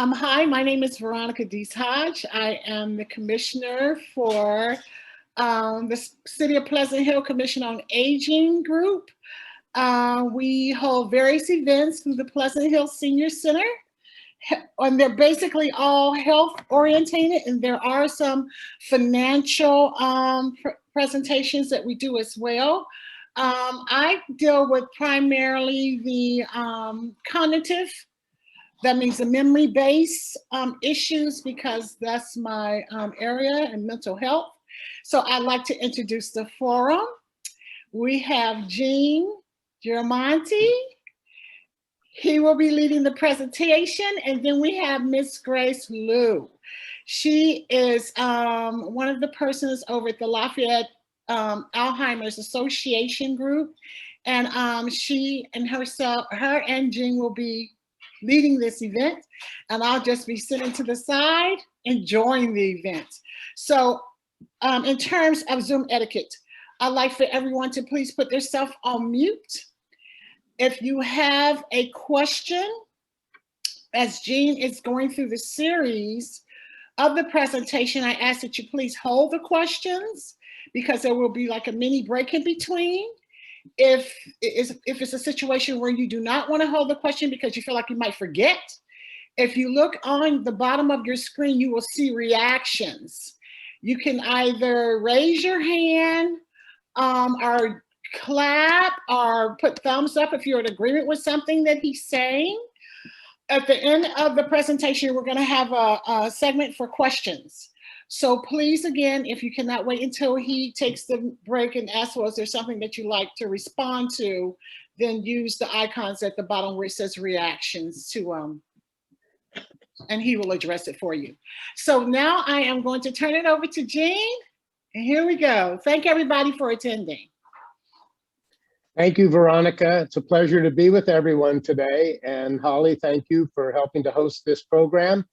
Hi, my name is Veronica Dees Hodge. I am the commissioner for the City of Pleasant Hill Commission on Aging group. We hold various events through the Pleasant Hill Senior Center, and they're basically all health orientated, and there are some financial presentations that we do as well. I deal with primarily the cognitive, that means the memory-based issues, because that's my area in mental health. So I'd like to introduce the forum. We have Gene Giramonti. He will be leading the presentation. And then we have Miss Grace Liu. She is one of the persons over at the Lafayette Alzheimer's Association group. And she and her and Gene will be leading this event, and I'll just be sitting to the side enjoying the event. So in terms of Zoom etiquette, I'd like for everyone to please put themselves on mute. If you have a question, as Gene is going through the series of the presentation, I ask that you please hold the questions, because there will be like a mini break in between. If it's a situation where you do not want to hold the question because you feel like you might forget, if you look on the bottom of your screen, you will see reactions. You can either raise your hand or clap or put thumbs up if you're in agreement with something that he's saying. At the end of the presentation, we're going to have a segment for questions. So please, again, if you cannot wait until he takes the break and asks, well, is there something that you like to respond to, then use the icons at the bottom where it says reactions to, and he will address it for you. So now I am going to turn it over to Gene, and here we go. Thank everybody for attending. Thank you, Veronica. It's a pleasure to be with everyone today. And Holly, thank you for helping to host this program.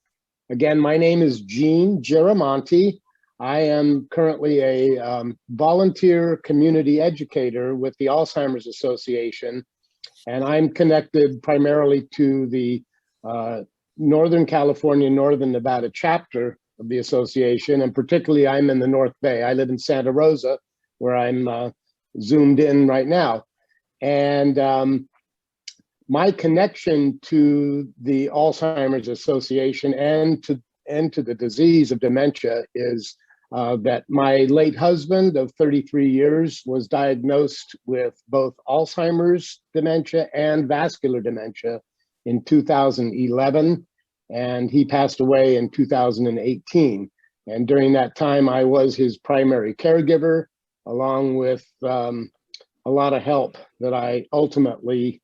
Again, my name is Gene Giramonti. I am currently a volunteer community educator with the Alzheimer's Association, and I'm connected primarily to the Northern California, Northern Nevada chapter of the association, and particularly I'm in the North Bay. I live in Santa Rosa, where I'm zoomed in right now. And my connection to the Alzheimer's Association and to the disease of dementia is that my late husband of 33 years was diagnosed with both Alzheimer's dementia and vascular dementia in 2011, and he passed away in 2018. And during that time, I was his primary caregiver, along with a lot of help that I ultimately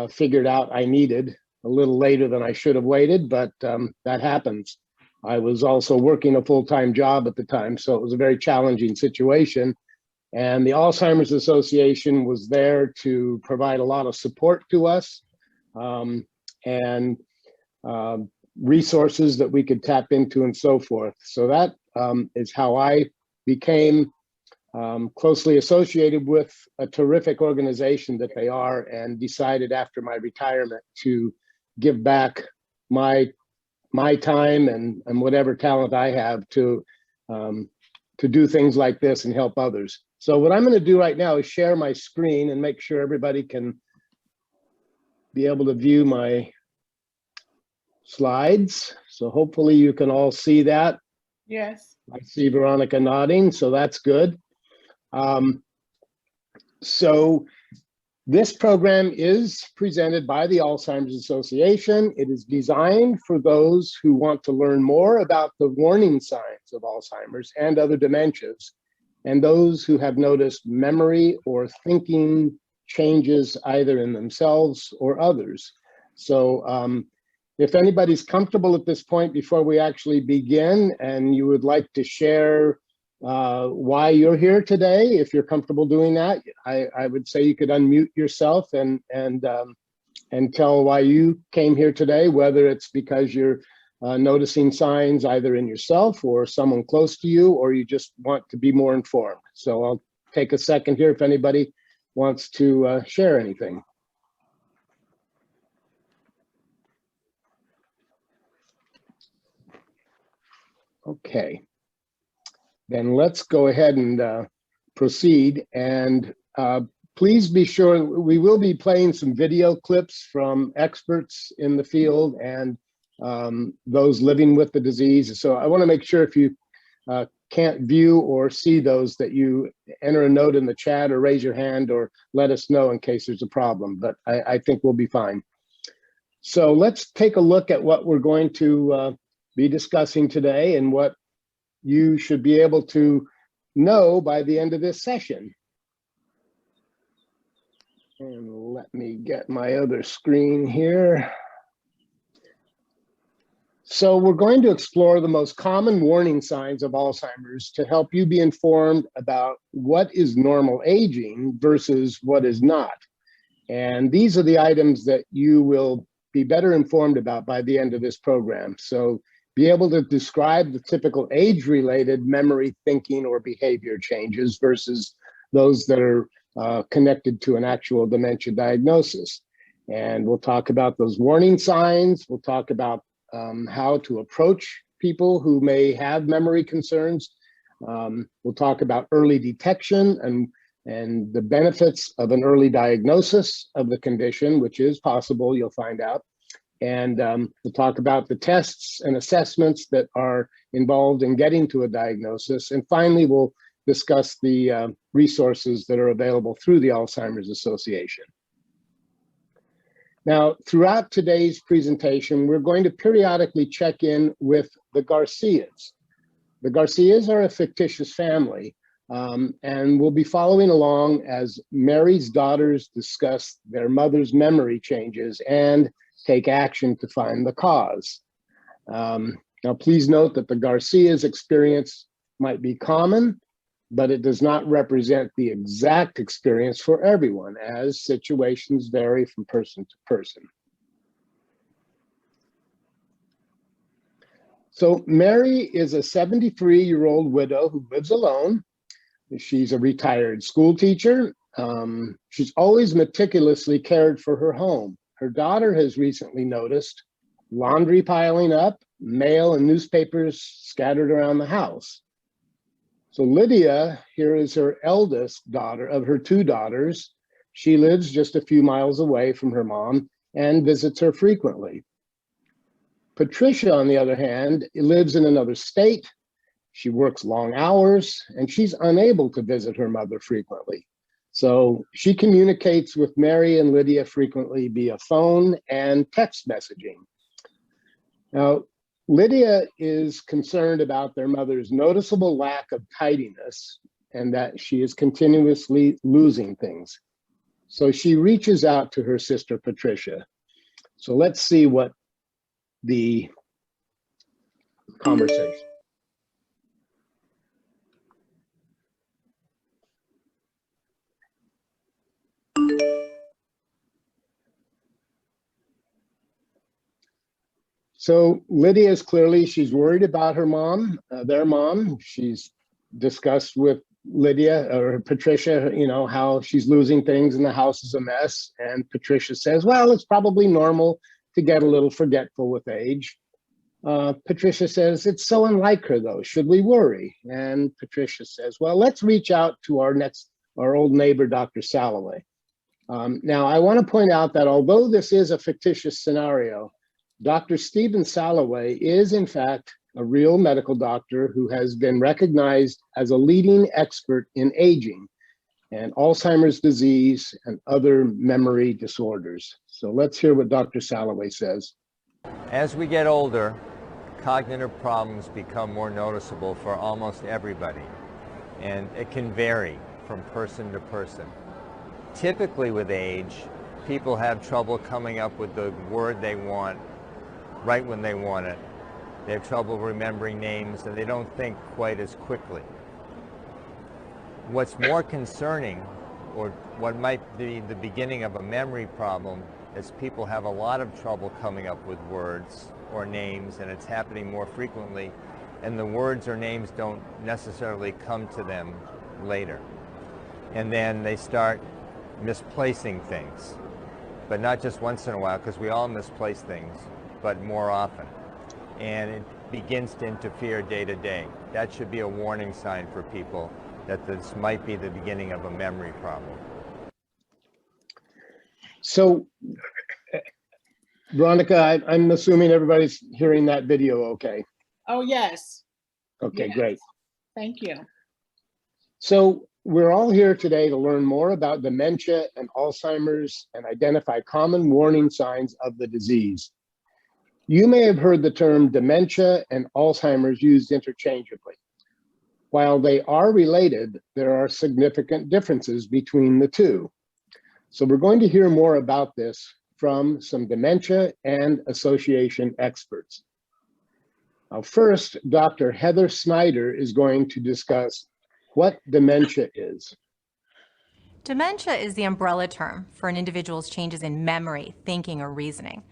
figured out I needed a little later than I should have waited, but that happens. I was also working a full-time job at the time, so it was a very challenging situation. And the Alzheimer's Association was there to provide a lot of support to us and resources that we could tap into and so forth. So that is how I became closely associated with a terrific organization that they are, and decided after my retirement to give back my time and whatever talent I have to do things like this and help others. So what I'm going to do right now is share my screen and make sure everybody can be able to view my slides. So hopefully you can all see that. Yes. I see Veronica nodding, so that's good. So this program is presented by the Alzheimer's Association. It is designed for those who want to learn more about the warning signs of Alzheimer's and other dementias, and those who have noticed memory or thinking changes either in themselves or others. So if anybody's comfortable at this point, before we actually begin, and you would like to share why you're here today, if you're comfortable doing that, I would say you could unmute yourself and tell why you came here today, whether it's because you're noticing signs either in yourself or someone close to you, or you just want to be more informed. So I'll take a second here if anybody wants to share anything. Okay, then let's go ahead and proceed. And please be sure, we will be playing some video clips from experts in the field and those living with the disease. So I want to make sure if you can't view or see those, that you enter a note in the chat or raise your hand or let us know in case there's a problem, but I think we'll be fine. So let's take a look at what we're going to be discussing today and what you should be able to know by the end of this session. And let me get my other screen here. So we're going to explore the most common warning signs of Alzheimer's to help you be informed about what is normal aging versus what is not. And these are the items that you will be better informed about by the end of this program. So be able to describe the typical age-related memory, thinking, or behavior changes versus those that are connected to an actual dementia diagnosis. And we'll talk about those warning signs. We'll talk about how to approach people who may have memory concerns. We'll talk about early detection and the benefits of an early diagnosis of the condition, which is possible, you'll find out. And we'll talk about the tests and assessments that are involved in getting to a diagnosis. And finally, we'll discuss the resources that are available through the Alzheimer's Association. Now, throughout today's presentation, we're going to periodically check in with the Garcias. The Garcias are a fictitious family, and we'll be following along as Mary's daughters discuss their mother's memory changes and take action to find the cause. Now, please note that the Garcias' experience might be common, but it does not represent the exact experience for everyone, as situations vary from person to person. So Mary is a 73-year-old widow who lives alone. She's a retired school teacher. She's always meticulously cared for her home. Her daughter has recently noticed laundry piling up, mail and newspapers scattered around the house. So Lydia here is her eldest daughter of her two daughters. She lives just a few miles away from her mom and visits her frequently. Patricia, on the other hand, lives in another state. She works long hours and she's unable to visit her mother frequently. So she communicates with Mary and Lydia frequently via phone and text messaging. Now, Lydia is concerned about their mother's noticeable lack of tidiness and that she is continuously losing things. So she reaches out to her sister, Patricia. So let's see what the conversation. So Lydia is clearly, she's worried about her mom, their mom. She's discussed with Lydia or Patricia, you know, how she's losing things and the house is a mess. And Patricia says, well, it's probably normal to get a little forgetful with age. Patricia says, it's so unlike her though, should we worry? And Patricia says, well, let's reach out to our old neighbor, Dr. Salloway. Now I want to point out that although this is a fictitious scenario, Dr. Stephen Salloway is, in fact, a real medical doctor who has been recognized as a leading expert in aging and Alzheimer's disease and other memory disorders. So let's hear what Dr. Salloway says. As we get older, cognitive problems become more noticeable for almost everybody, and it can vary from person to person. Typically with age, people have trouble coming up with the word they want right when they want it. They have trouble remembering names and they don't think quite as quickly. What's more concerning, or what might be the beginning of a memory problem, is people have a lot of trouble coming up with words or names, and it's happening more frequently, and the words or names don't necessarily come to them later. And then they start misplacing things, but not just once in a while, because we all misplace things, but more often. And it begins to interfere day to day. That should be a warning sign for people that this might be the beginning of a memory problem. So, Veronica, I'm assuming everybody's hearing that video okay? Oh, yes. Okay, Yes. great. Thank you. So we're all here today to learn more about dementia and Alzheimer's and identify common warning signs of the disease. You may have heard the term dementia and Alzheimer's used interchangeably. While they are related, there are significant differences between the two. So we're going to hear more about this from some dementia and association experts. Now, first, Dr. Heather Snyder is going to discuss what dementia is. Dementia is the umbrella term for an individual's changes in memory, thinking, or reasoning.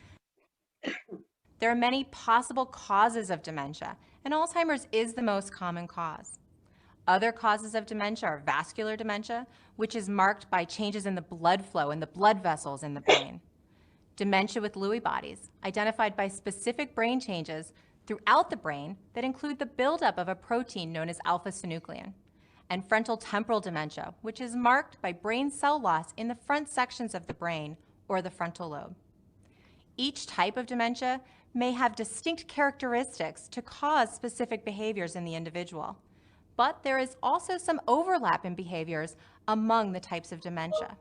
There are many possible causes of dementia, and Alzheimer's is the most common cause. Other causes of dementia are vascular dementia, which is marked by changes in the blood flow in the blood vessels in the brain. Dementia with Lewy bodies, identified by specific brain changes throughout the brain that include the buildup of a protein known as alpha-synuclein. And frontal temporal dementia, which is marked by brain cell loss in the front sections of the brain or the frontal lobe. Each type of dementia may have distinct characteristics to cause specific behaviors in the individual, but there is also some overlap in behaviors among the types of dementia.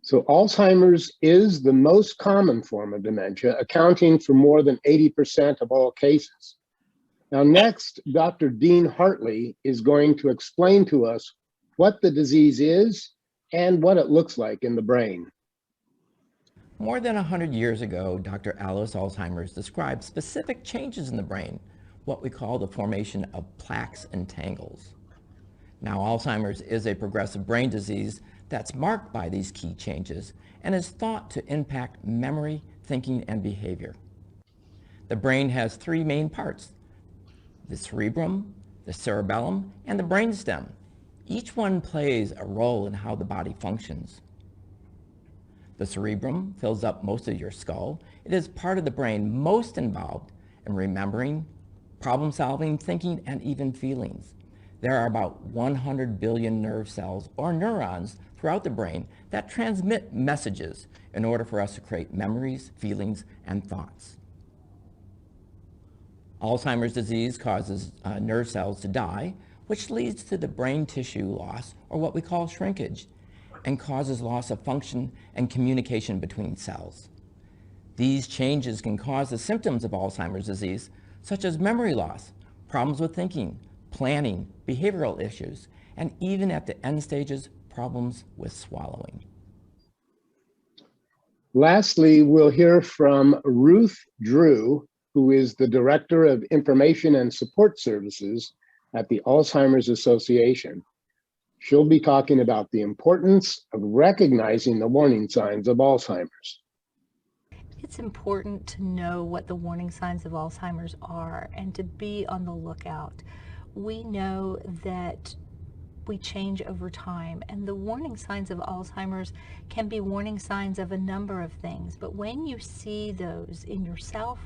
So Alzheimer's is the most common form of dementia, accounting for more than 80% of all cases. Now, next, Dr. Dean Hartley is going to explain to us what the disease is and what it looks like in the brain. More than 100 years ago, Dr. Alice Alzheimer's described specific changes in the brain, what we call the formation of plaques and tangles. Now, Alzheimer's is a progressive brain disease that's marked by these key changes and is thought to impact memory, thinking, and behavior. The brain has three main parts: the cerebrum, the cerebellum, and the brainstem. Each one plays a role in how the body functions. The cerebrum fills up most of your skull. It is part of the brain most involved in remembering, problem solving, thinking, and even feelings. There are about 100 billion nerve cells or neurons throughout the brain that transmit messages in order for us to create memories, feelings, and thoughts. Alzheimer's disease causes nerve cells to die, which leads to the brain tissue loss, or what we call shrinkage, and causes loss of function and communication between cells. These changes can cause the symptoms of Alzheimer's disease, such as memory loss, problems with thinking, planning, behavioral issues, and even at the end stages, problems with swallowing. Lastly, we'll hear from Ruth Drew, who is the Director of Information and Support Services at the Alzheimer's Association. She'll be talking about the importance of recognizing the warning signs of Alzheimer's. It's important to know what the warning signs of Alzheimer's are and to be on the lookout. We know that we change over time, and the warning signs of Alzheimer's can be warning signs of a number of things, but when you see those in yourself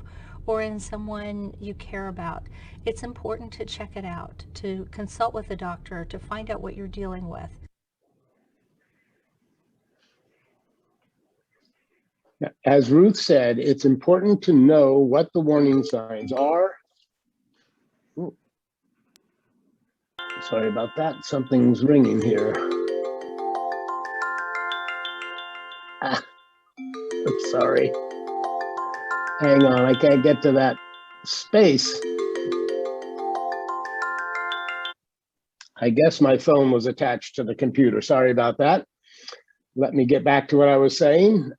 or in someone you care about, it's important to check it out, to consult with a doctor, to find out what you're dealing with. As Ruth said, it's important to know what the warning signs are. Ooh. Sorry about that, something's ringing here. I'm sorry. Hang on, I can't get to that space. I guess my phone was attached to the computer. Sorry about that. Let me get back to what I was saying.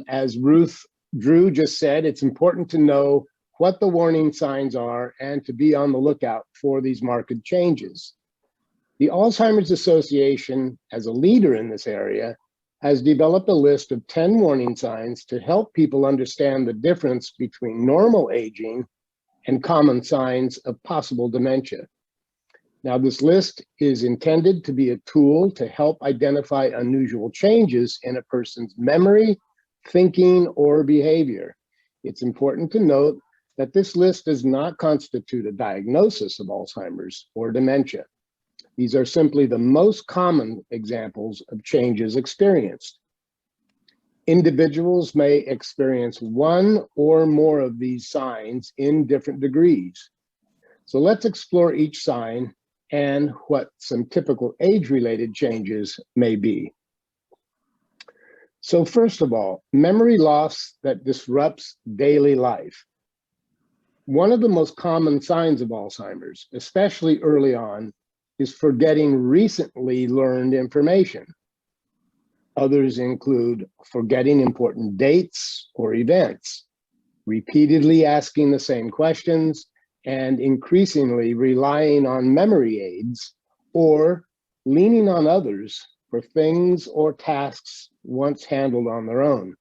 As Ruth Drew just said, it's important to know what the warning signs are and to be on the lookout for these marked changes. The Alzheimer's Association, as a leader in this area, has developed a list of 10 warning signs to help people understand the difference between normal aging and common signs of possible dementia. Now, this list is intended to be a tool to help identify unusual changes in a person's memory, thinking, or behavior. It's important to note that this list does not constitute a diagnosis of Alzheimer's or dementia. These are simply the most common examples of changes experienced. Individuals may experience one or more of these signs in different degrees. So let's explore each sign and what some typical age-related changes may be. So first of all, memory loss that disrupts daily life. One of the most common signs of Alzheimer's, especially early on, is forgetting recently learned information. Others include forgetting important dates or events, repeatedly asking the same questions, and increasingly relying on memory aids or leaning on others for things or tasks once handled on their own.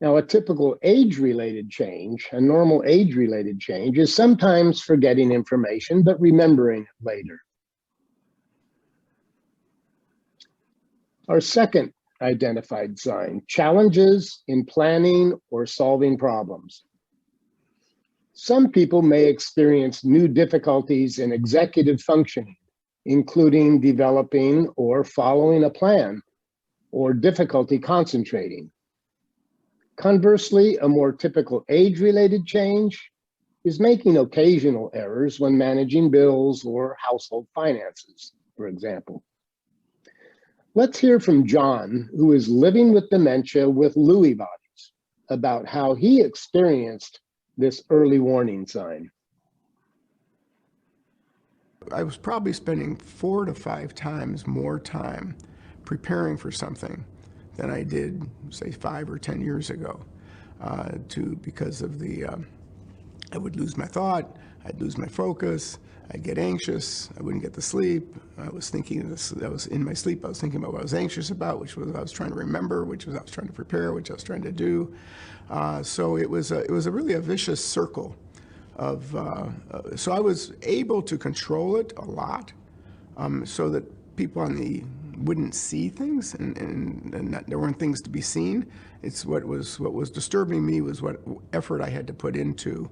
Now, a typical age-related change, a normal age-related change, is sometimes forgetting information but remembering it later. Our second identified sign, challenges in planning or solving problems. Some people may experience new difficulties in executive functioning, including developing or following a plan, or difficulty concentrating. Conversely, a more typical age-related change is making occasional errors when managing bills or household finances, for example. Let's hear from John, who is living with dementia with Lewy bodies, about how he experienced this early warning sign. I was probably spending 4 to 5 times more time preparing for something than I did, say, 5 or 10 years ago, because of the, I would lose my thought, I'd lose my focus, I'd get anxious, I wouldn't get to sleep. I was thinking this, I was in my sleep, I was thinking about what I was anxious about, which was I was trying to remember, which was I was trying to prepare, which I was trying to do. So it was really a vicious circle of, so I was able to control it a lot, so that people on the wouldn't see things and there weren't things to be seen. It's what was disturbing me was what effort I had to put into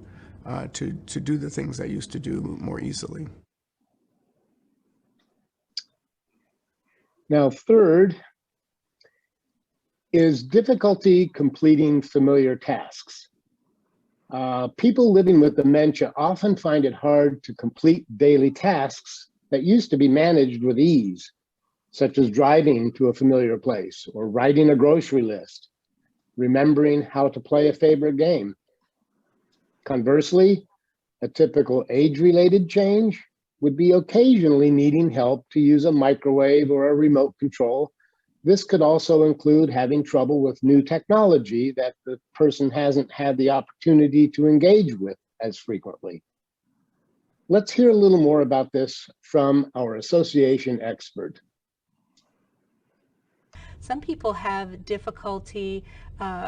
to do the things I used to do more easily. Now, third is difficulty completing familiar tasks. People living with dementia often find it hard to complete daily tasks that used to be managed with ease, such as driving to a familiar place or writing a grocery list, remembering how to play a favorite game. Conversely, a typical age-related change would be occasionally needing help to use a microwave or a remote control. This could also include having trouble with new technology that the person hasn't had the opportunity to engage with as frequently. Let's hear a little more about this from our association expert. Some people have difficulty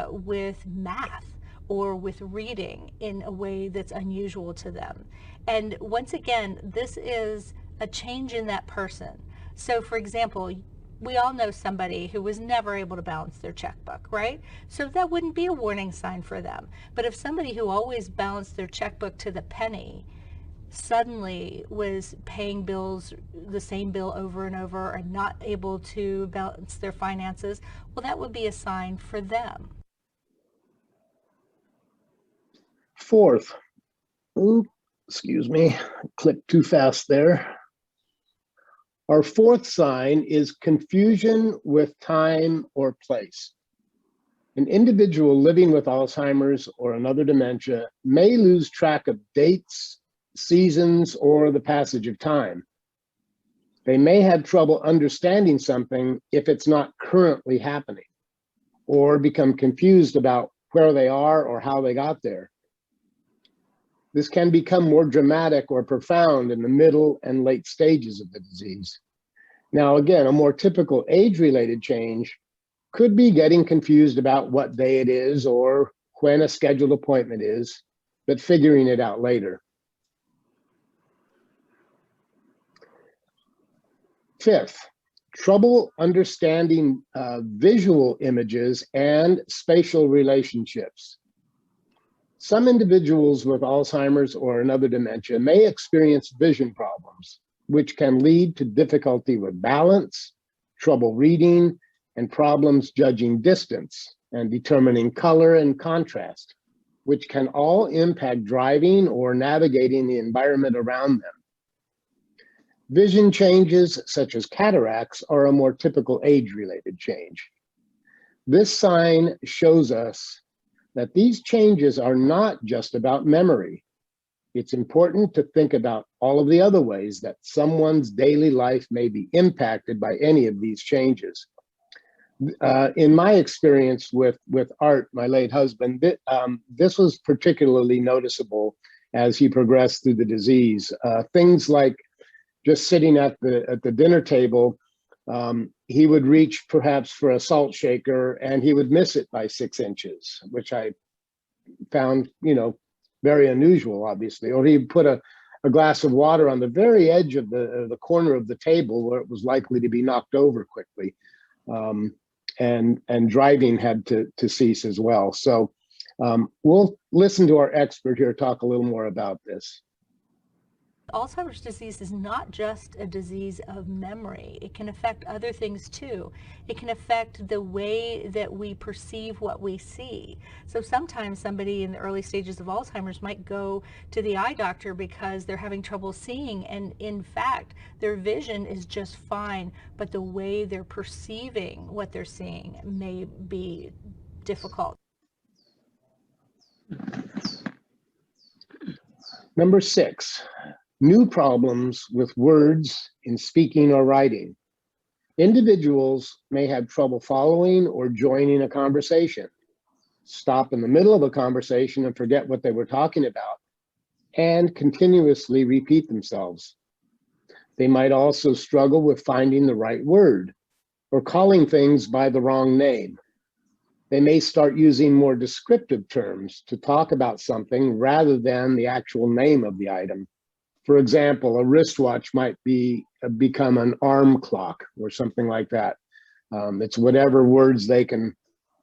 with math or with reading in a way that's unusual to them. And once again, this is a change in that person. So for example, we all know somebody who was never able to balance their checkbook, right? So that wouldn't be a warning sign for them. But if somebody who always balanced their checkbook to the penny suddenly was paying bills, the same bill over and over, and not able to balance their finances, well, that would be a sign for them. Fourth, excuse me, clicked too fast there. Our fourth sign is confusion with time or place. An individual living with Alzheimer's or another dementia may lose track of dates, seasons, or the passage of time. They may have trouble understanding something if it's not currently happening, or become confused about where they are or how they got there. This can become more dramatic or profound in the middle and late stages of the disease. Now, again, a more typical age-related change could be getting confused about what day it is or when a scheduled appointment is, but figuring it out later. Fifth, trouble understanding visual images and spatial relationships. Some individuals with Alzheimer's or another dementia may experience vision problems, which can lead to difficulty with balance, trouble reading, and problems judging distance and determining color and contrast, which can all impact driving or navigating the environment around them. Vision changes, such as cataracts, are a more typical age-related change. This sign shows us that these changes are not just about memory. It's important to think about all of the other ways that someone's daily life may be impacted by any of these changes. In my experience with Art, my late husband, this was particularly noticeable as he progressed through the disease. Things like just sitting at the dinner table, he would reach perhaps for a salt shaker and he would miss it by 6 inches, which I found, very unusual, obviously. Or he'd put a glass of water on the very edge of the corner of the table where it was likely to be knocked over quickly. And driving had to cease as well. So we'll listen to our expert here talk a little more about this. Alzheimer's disease is not just a disease of memory. It can affect other things too. It can affect the way that we perceive what we see. So sometimes somebody in the early stages of Alzheimer's might go to the eye doctor because they're having trouble seeing, and in fact their vision is just fine, but the way they're perceiving what they're seeing may be difficult. Number 6. New problems with words in speaking or writing. Individuals may have trouble following or joining a conversation, stop in the middle of a conversation and forget what they were talking about, and continuously repeat themselves. They might also struggle with finding the right word or calling things by the wrong name. They may start using more descriptive terms to talk about something rather than the actual name of the item. For example, a wristwatch might become an arm clock or something like that. It's whatever words they can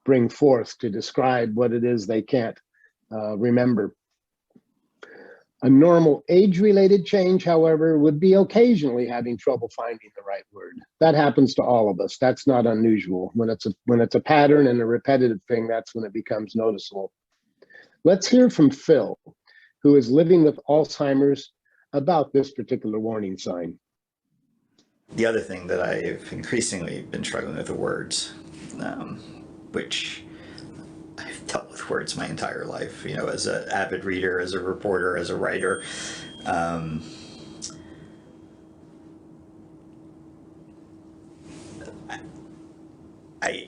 bring forth to describe what it is they can't remember. A normal age-related change, however, would be occasionally having trouble finding the right word. That happens to all of us. That's not unusual. When it's a pattern and a repetitive thing, that's when it becomes noticeable. Let's hear from Phil, who is living with Alzheimer's, about this particular warning sign. The other thing that I've increasingly been struggling with are words, which I've dealt with words my entire life, as an avid reader, as a reporter, as a writer.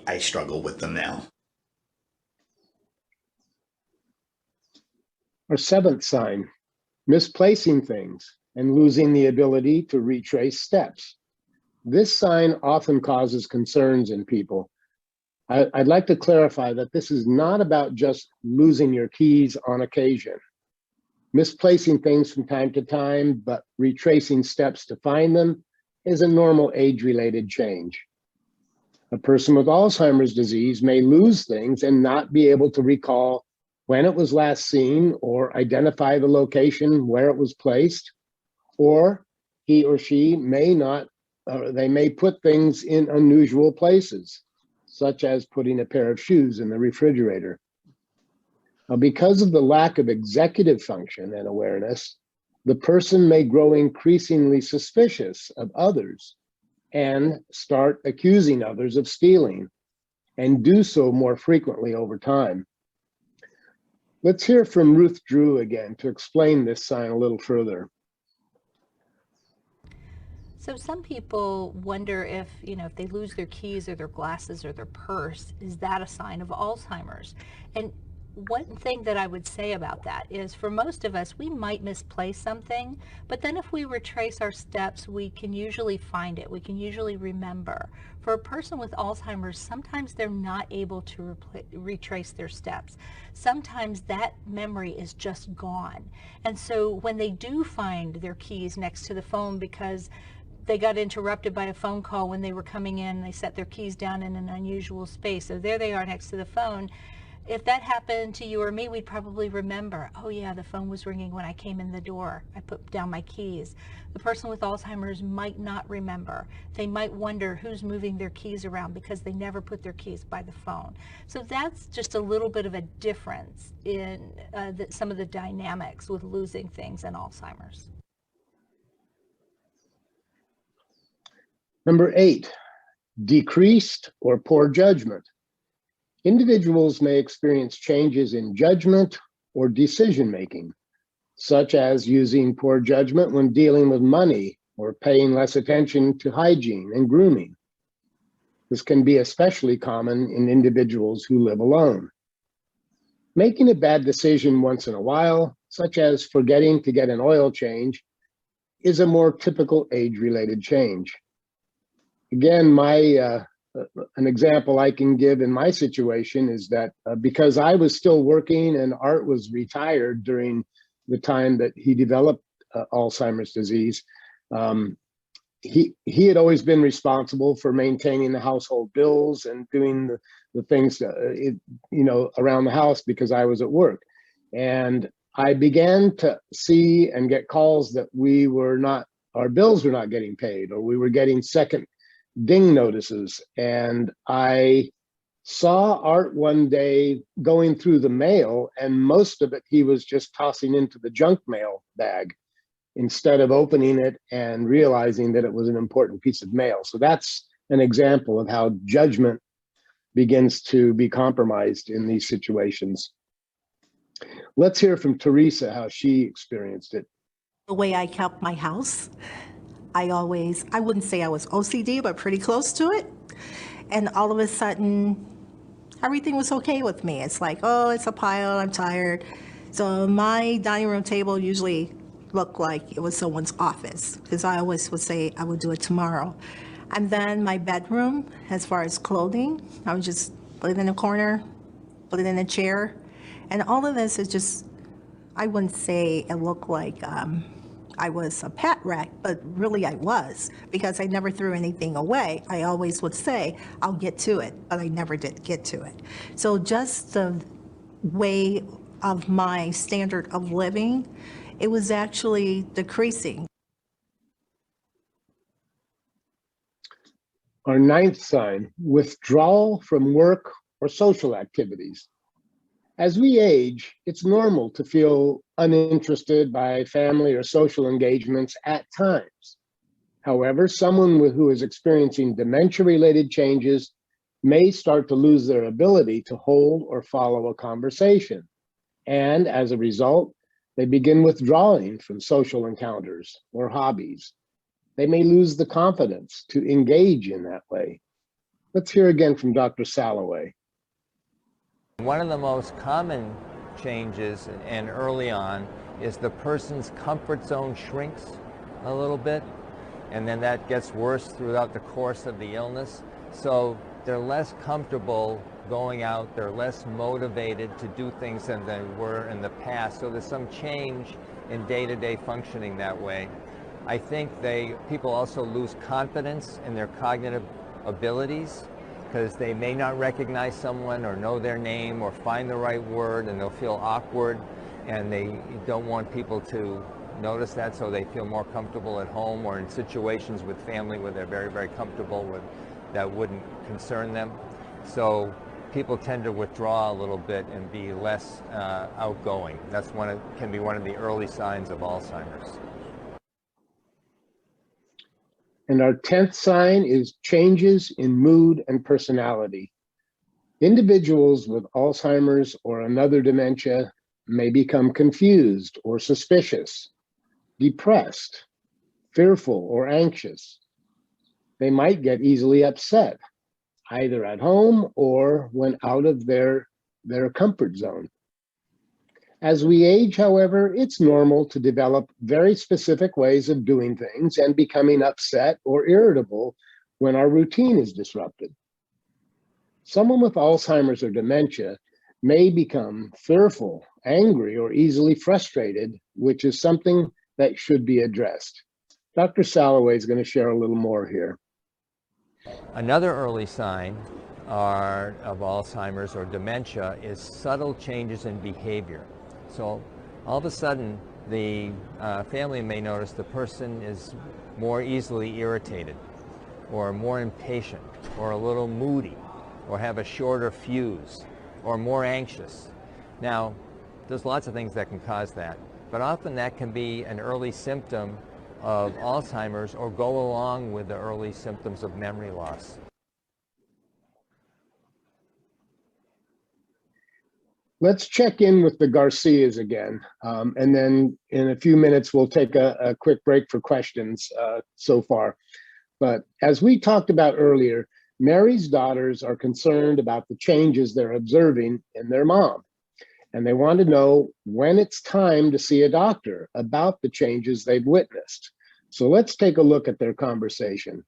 I struggle with them now. Our 7th sign. Misplacing things and losing the ability to retrace steps. This sign often causes concerns in people. I'd like to clarify that this is not about just losing your keys on occasion. Misplacing things from time to time, but retracing steps to find them is a normal age-related change. A person with Alzheimer's disease may lose things and not be able to recall when it was last seen or identify the location where it was placed, or he or she may not, they may put things in unusual places, such as putting a pair of shoes in the refrigerator. Now, because of the lack of executive function and awareness, the person may grow increasingly suspicious of others and start accusing others of stealing, and do so more frequently over time. Let's hear from Ruth Drew again to explain this sign a little further. So some people wonder if, if they lose their keys or their glasses or their purse, is that a sign of Alzheimer's? And one thing that I would say about that is, for most of us, we might misplace something, but then if we retrace our steps, we can usually find it. We can usually remember. For a person with Alzheimer's, sometimes they're not able to retrace their steps. Sometimes that memory is just gone. And so when they do find their keys next to the phone because they got interrupted by a phone call when they were coming in, they set their keys down in an unusual space, so there they are next to the phone, If that happened to you or me, we'd probably remember, oh yeah, the phone was ringing when I came in the door. I put down my keys. The person with Alzheimer's might not remember. They might wonder who's moving their keys around because they never put their keys by the phone. So that's just a little bit of a difference in some of the dynamics with losing things in Alzheimer's. Number 8, decreased or poor judgment. Individuals may experience changes in judgment or decision-making, such as using poor judgment when dealing with money or paying less attention to hygiene and grooming. This can be especially common in individuals who live alone. Making a bad decision once in a while, such as forgetting to get an oil change, is a more typical age-related change. Again, an example I can give in my situation is that because I was still working and Art was retired during the time that he developed Alzheimer's disease, he had always been responsible for maintaining the household bills and doing the things around the house because I was at work. And I began to see and get calls that our bills were not getting paid, or we were getting second ding notices. And I saw Art one day going through the mail, and most of it he was just tossing into the junk mail bag instead of opening it and realizing that it was an important piece of mail. So that's an example of how judgment begins to be compromised in these situations. Let's hear from Teresa how she experienced it. The way I kept my house, I wouldn't say I was OCD, but pretty close to it. And all of a sudden, everything was okay with me. It's like, oh, it's a pile, I'm tired. So my dining room table usually looked like it was someone's office, because I always would say I would do it tomorrow. And then my bedroom, as far as clothing, I would just put it in a corner, put it in a chair. And all of this is just, I wouldn't say it looked like I was a pet wreck, but really I was, because I never threw anything away. I always would say, I'll get to it, but I never did get to it. So just the way of my standard of living, it was actually decreasing. Our 9th sign, withdrawal from work or social activities. As we age, it's normal to feel uninterested by family or social engagements at times. However, someone who is experiencing dementia-related changes may start to lose their ability to hold or follow a conversation. And as a result, they begin withdrawing from social encounters or hobbies. They may lose the confidence to engage in that way. Let's hear again from Dr. Salloway. One of the most common changes, and early on, is the person's comfort zone shrinks a little bit, and then that gets worse throughout the course of the illness. So they're less comfortable going out, they're less motivated to do things than they were in the past. So there's some change in day-to-day functioning that way. I think people also lose confidence in their cognitive abilities, because they may not recognize someone or know their name or find the right word, and they'll feel awkward, and they don't want people to notice that, so they feel more comfortable at home or in situations with family where they're very, very comfortable with that wouldn't concern them. So people tend to withdraw a little bit and be less outgoing. That's can be one of the early signs of Alzheimer's. And our 10th sign is changes in mood and personality. Individuals with Alzheimer's or another dementia may become confused or suspicious, depressed, fearful, or anxious. They might get easily upset, either at home or when out of their comfort zone. As we age, however, it's normal to develop very specific ways of doing things and becoming upset or irritable when our routine is disrupted. Someone with Alzheimer's or dementia may become fearful, angry, or easily frustrated, which is something that should be addressed. Dr. Salloway is going to share a little more here. Another early sign of Alzheimer's or dementia is subtle changes in behavior. So all of a sudden, the family may notice the person is more easily irritated, or more impatient, or a little moody, or have a shorter fuse, or more anxious. Now, there's lots of things that can cause that, but often that can be an early symptom of Alzheimer's or go along with the early symptoms of memory loss. Let's check in with the Garcias again, and then in a few minutes we'll take a quick break for questions so far. But as we talked about earlier, Mary's daughters are concerned about the changes they're observing in their mom, and they want to know when it's time to see a doctor about the changes they've witnessed. So let's take a look at their conversation.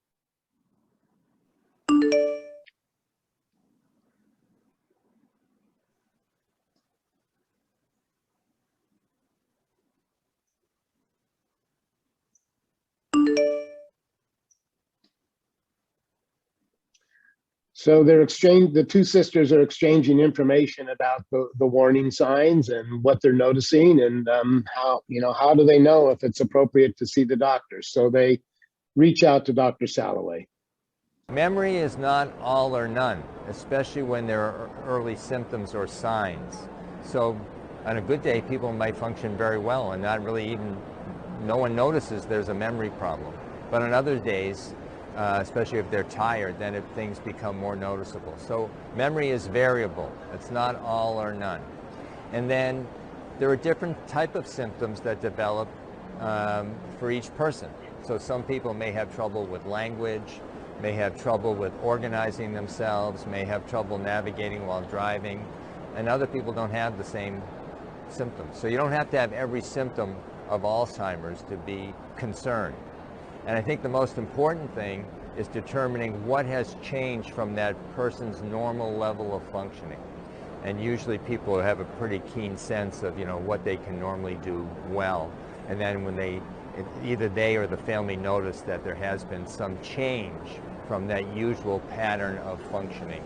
So the two sisters are exchanging information about the warning signs and what they're noticing, and how do they know if it's appropriate to see the doctor. So they reach out to Dr. Salloway. Memory is not all or none, especially when there are early symptoms or signs. So on a good day, people might function very well and not really even, no one notices there's a memory problem. But on other days, especially if they're tired, then things become more noticeable. So memory is variable. It's not all or none. And then there are different type of symptoms that develop for each person. So some people may have trouble with language, may have trouble with organizing themselves, may have trouble navigating while driving, and other people don't have the same symptoms. So you don't have to have every symptom of Alzheimer's to be concerned. And I think the most important thing is determining what has changed from that person's normal level of functioning. And usually people have a pretty keen sense of, what they can normally do well. And then when either they or the family notice that there has been some change from that usual pattern of functioning,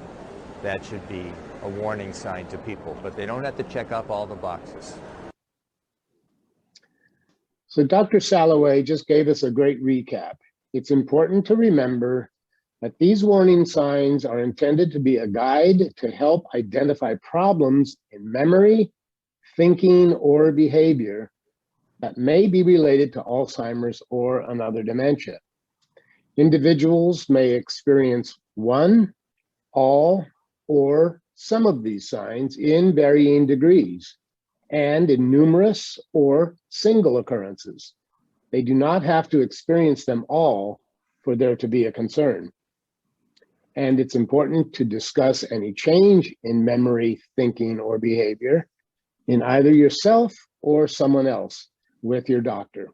that should be a warning sign to people. But they don't have to check up all the boxes. So Dr. Salloway just gave us a great recap. It's important to remember that these warning signs are intended to be a guide to help identify problems in memory, thinking, or behavior that may be related to Alzheimer's or another dementia. Individuals may experience one, all, or some of these signs in varying degrees, and in numerous or single occurrences. They do not have to experience them all for there to be a concern. And it's important to discuss any change in memory, thinking, or behavior in either yourself or someone else with your doctor.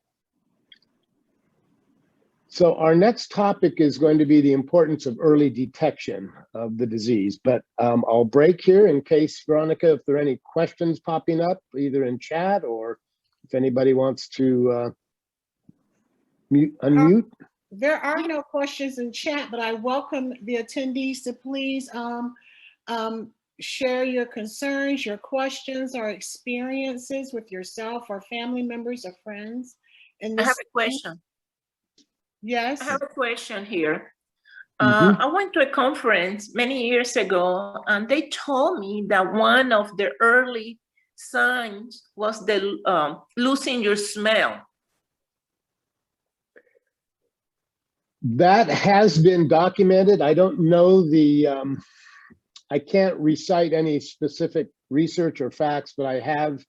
So our next topic is going to be the importance of early detection of the disease, but I'll break here in case, Veronica, if there are any questions popping up, either in chat or if anybody wants to unmute. There are no questions in chat, but I welcome the attendees to please share your concerns, your questions, or experiences with yourself or family members or friends. I have a question. Yes. I have a question here. I went to a conference many years ago, and they told me that one of the early signs was the losing your smell. That has been documented. I don't know I can't recite any specific research or facts, but I have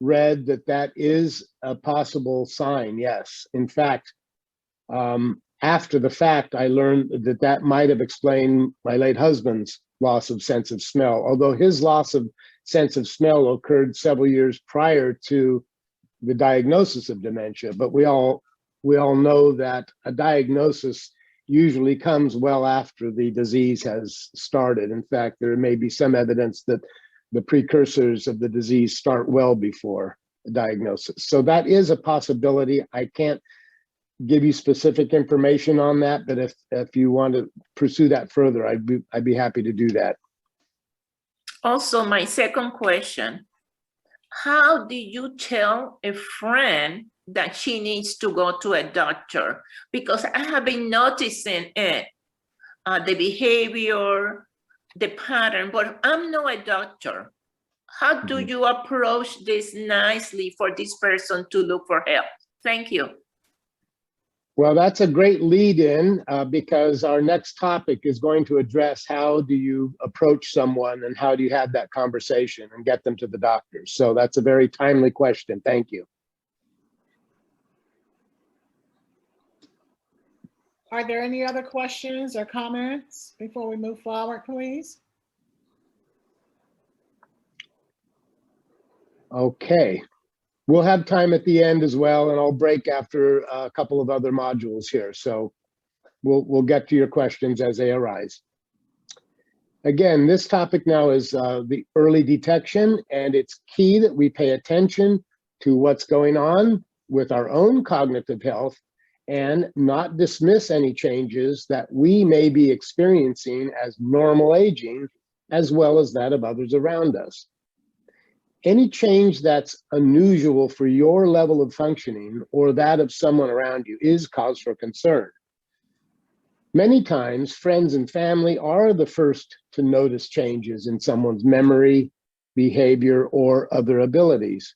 read that is a possible sign, yes. In fact, after the fact, I learned that might have explained my late husband's loss of sense of smell, although his loss of sense of smell occurred several years prior to the diagnosis of dementia. But we all know that a diagnosis usually comes well after the disease has started. In fact, there may be some evidence that the precursors of the disease start well before a diagnosis. So that is a possibility. I can't give you specific information on that, but if you want to pursue that further, I'd be happy to do that. Also, my second question, how do you tell a friend that she needs to go to a doctor? Because I have been noticing it, the behavior, the pattern, but I'm not a doctor. How do you approach this nicely for this person to look for help? Thank you. Well, that's a great lead-in because our next topic is going to address how do you approach someone and how do you have that conversation and get them to the doctor. So that's a very timely question. Thank you. Are there any other questions or comments before we move forward, please? Okay. We'll have time at the end as well, and I'll break after a couple of other modules here. So we'll get to your questions as they arise. Again, this topic now is the early detection, and it's key that we pay attention to what's going on with our own cognitive health and not dismiss any changes that we may be experiencing as normal aging, as well as that of others around us. Any change that's unusual for your level of functioning or that of someone around you is cause for concern. Many times, friends and family are the first to notice changes in someone's memory, behavior, or other abilities.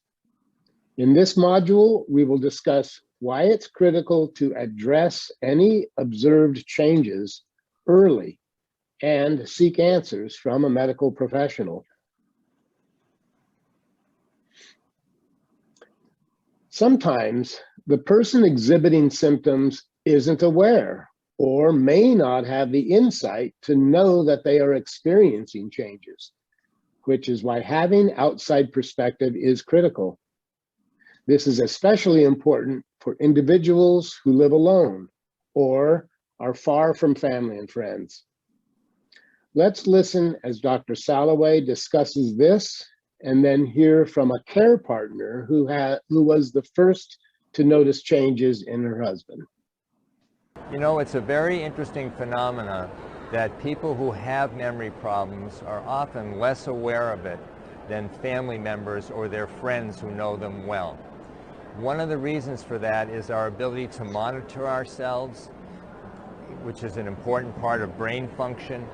In this module, we will discuss why it's critical to address any observed changes early and seek answers from a medical professional. Sometimes the person exhibiting symptoms isn't aware or may not have the insight to know that they are experiencing changes, which is why having outside perspective is critical. This is especially important for individuals who live alone or are far from family and friends. Let's listen as Dr. Salloway discusses this and then hear from a care partner who was the first to notice changes in her husband. You know, it's a very interesting phenomena that people who have memory problems are often less aware of it than family members or their friends who know them well. One of the reasons for that is our ability to monitor ourselves, which is an important part of brain function,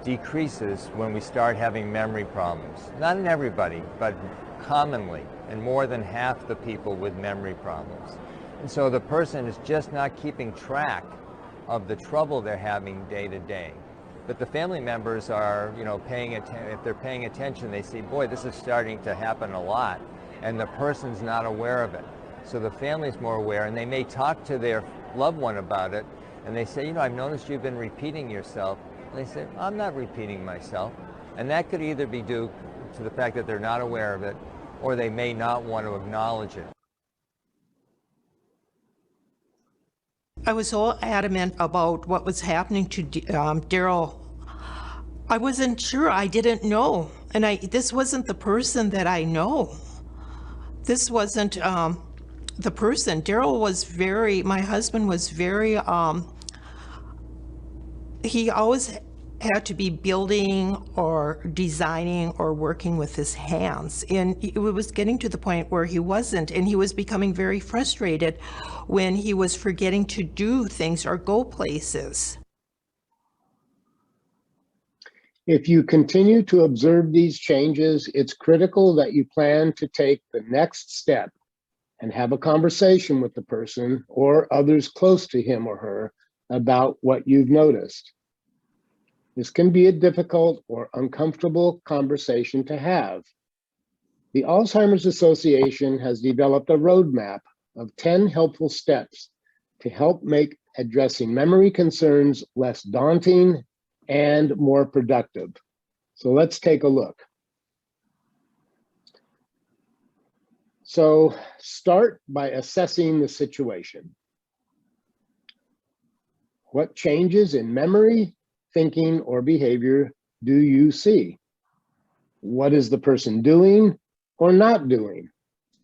decreases when we start having memory problems. Not in everybody, but commonly, and more than half the people with memory problems. And so the person is just not keeping track of the trouble they're having day to day. But the family members are, you know, if they're paying attention, they see, boy, this is starting to happen a lot, and the person's not aware of it. So the family's more aware, and they may talk to their loved one about it, and they say, you know, I've noticed you've been repeating yourself. And they say, I'm not repeating myself. And that could either be due to the fact that they're not aware of it, or they may not want to acknowledge it. I was so adamant about what was happening to Daryl. I wasn't sure. I didn't know. And this wasn't the person that I know. This wasn't the person. Daryl was my husband was very, he always had to be building or designing or working with his hands. And it was getting to the point where he wasn't, and he was becoming very frustrated when he was forgetting to do things or go places. If you continue to observe these changes, it's critical that you plan to take the next step and have a conversation with the person or others close to him or her about what you've noticed. This can be a difficult or uncomfortable conversation to have. The Alzheimer's Association has developed a roadmap of 10 helpful steps to help make addressing memory concerns less daunting and more productive. So let's take a look. So start by assessing the situation. What changes in memory, thinking, or behavior do you see? What is the person doing or not doing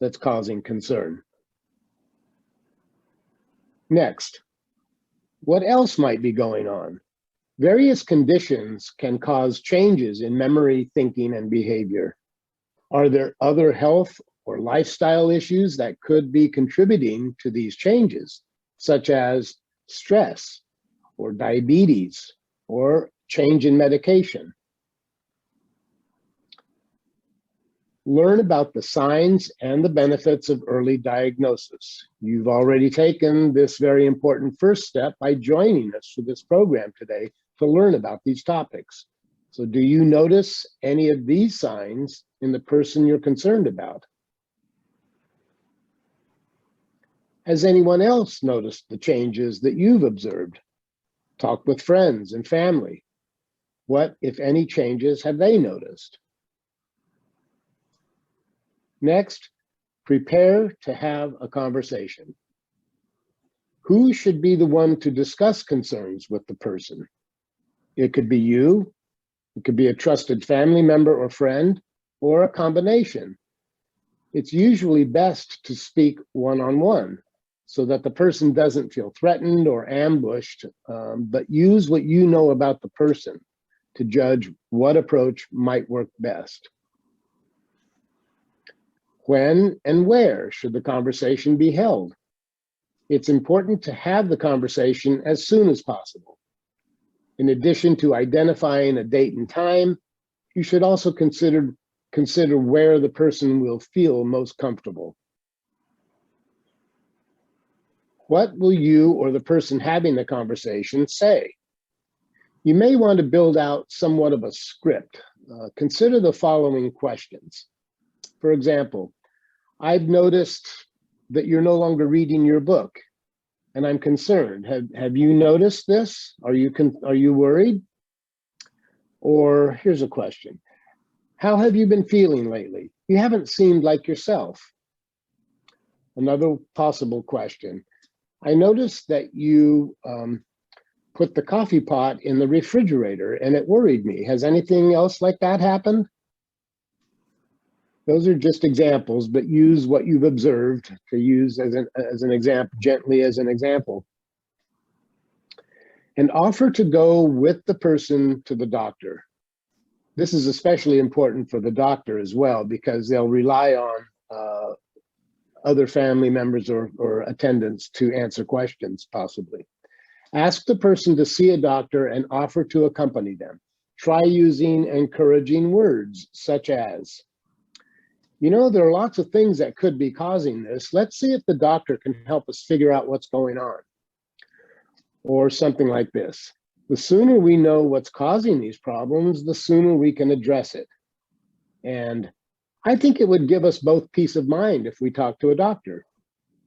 that's causing concern? Next, what else might be going on? Various conditions can cause changes in memory, thinking, and behavior. Are there other health or lifestyle issues that could be contributing to these changes, such as stress or diabetes or change in medication? Learn about the signs and the benefits of early diagnosis. You've already taken this very important first step by joining us for this program today to learn about these topics. So do you notice any of these signs in the person you're concerned about? Has anyone else noticed the changes that you've observed? Talk with friends and family. What, if any, changes have they noticed? Next, prepare to have a conversation. Who should be the one to discuss concerns with the person? It could be you, it could be a trusted family member or friend, or a combination. It's usually best to speak one-on-one so that the person doesn't feel threatened or ambushed, but use what you know about the person to judge what approach might work best. When and where should the conversation be held? It's important to have the conversation as soon as possible. In addition to identifying a date and time, you should also consider where the person will feel most comfortable. What will you or the person having the conversation say? You may want to build out somewhat of a script. Consider the following questions. For example, I've noticed that you're no longer reading your book, and I'm concerned. Have you noticed this? Are you worried? Or here's a question. How have you been feeling lately? You haven't seemed like yourself. Another possible question. I noticed that you put the coffee pot in the refrigerator and it worried me. Has anything else like that happened? Those are just examples, but use what you've observed to use as an example, gently as an example. And offer to go with the person to the doctor. This is especially important for the doctor as well, because they'll rely on other family members or attendants to answer questions, possibly. Ask the person to see a doctor and offer to accompany them. Try using encouraging words, such as, you know, there are lots of things that could be causing this. Let's see if the doctor can help us figure out what's going on. Or something like this. The sooner we know what's causing these problems, the sooner we can address it. And I think it would give us both peace of mind if we talk to a doctor.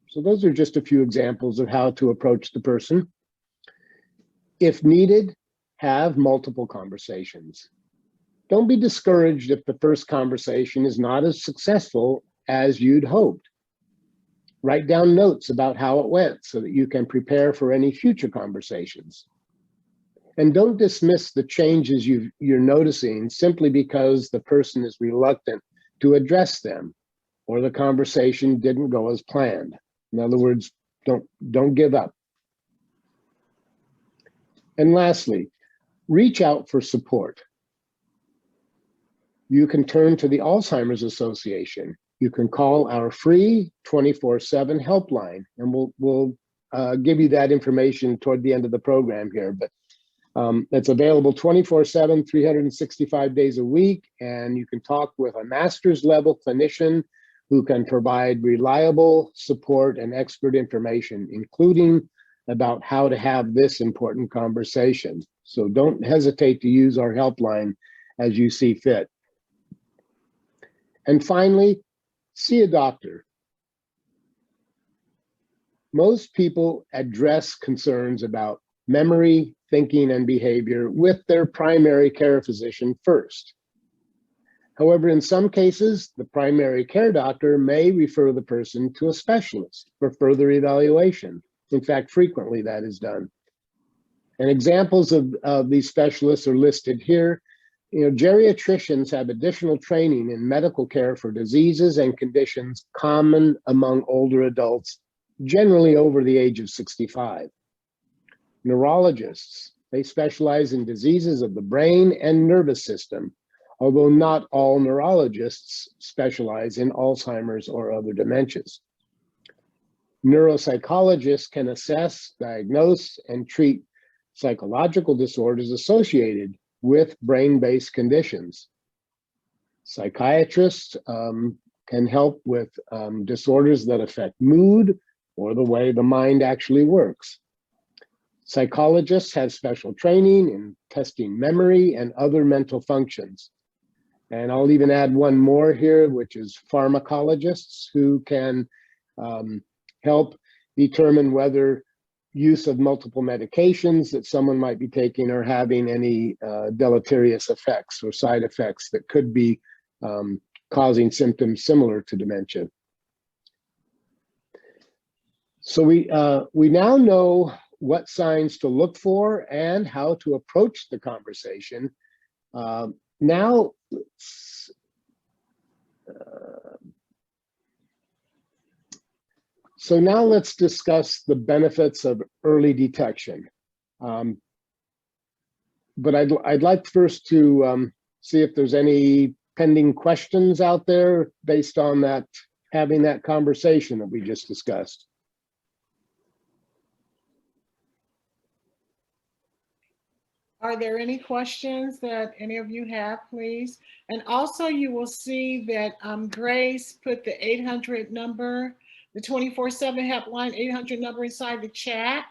So those are just a few examples of how to approach the person. If needed, have multiple conversations. Don't be discouraged if the first conversation is not as successful as you'd hoped. Write down notes about how it went so that you can prepare for any future conversations. And don't dismiss the changes you're noticing simply because the person is reluctant to address them or the conversation didn't go as planned. In other words, don't give up. And lastly, reach out for support. You can turn to the Alzheimer's Association. You can call our free 24/7 helpline, and we'll give you that information toward the end of the program here. But it's available 24/7, 365 days a week, and you can talk with a master's level clinician who can provide reliable support and expert information, including about how to have this important conversation. So don't hesitate to use our helpline as you see fit. And finally, see a doctor. Most people address concerns about memory, thinking, and behavior with their primary care physician first. However, in some cases, the primary care doctor may refer the person to a specialist for further evaluation. In fact, frequently that is done. And examples of these specialists are listed here. You know, geriatricians have additional training in medical care for diseases and conditions common among older adults generally over the age of 65. Neurologists, they specialize in diseases of the brain and nervous system, although not all neurologists specialize in Alzheimer's or other dementias. Neuropsychologists can assess, diagnose, and treat psychological disorders associated with brain-based conditions. Psychiatrists can help with disorders that affect mood or the way the mind actually works. Psychologists have special training in testing memory and other mental functions. And I'll even add one more here, which is pharmacologists who can help determine whether use of multiple medications that someone might be taking are having any deleterious effects or side effects that could be causing symptoms similar to dementia. So we now know what signs to look for and how to approach the conversation. Now, so now let's discuss the benefits of early detection. But I'd like first to see if there's any pending questions out there based on that, having that conversation that we just discussed. Are there any questions that any of you have, please? And also you will see that Grace put the 800 number, the 24/7 helpline 800 number inside the chat.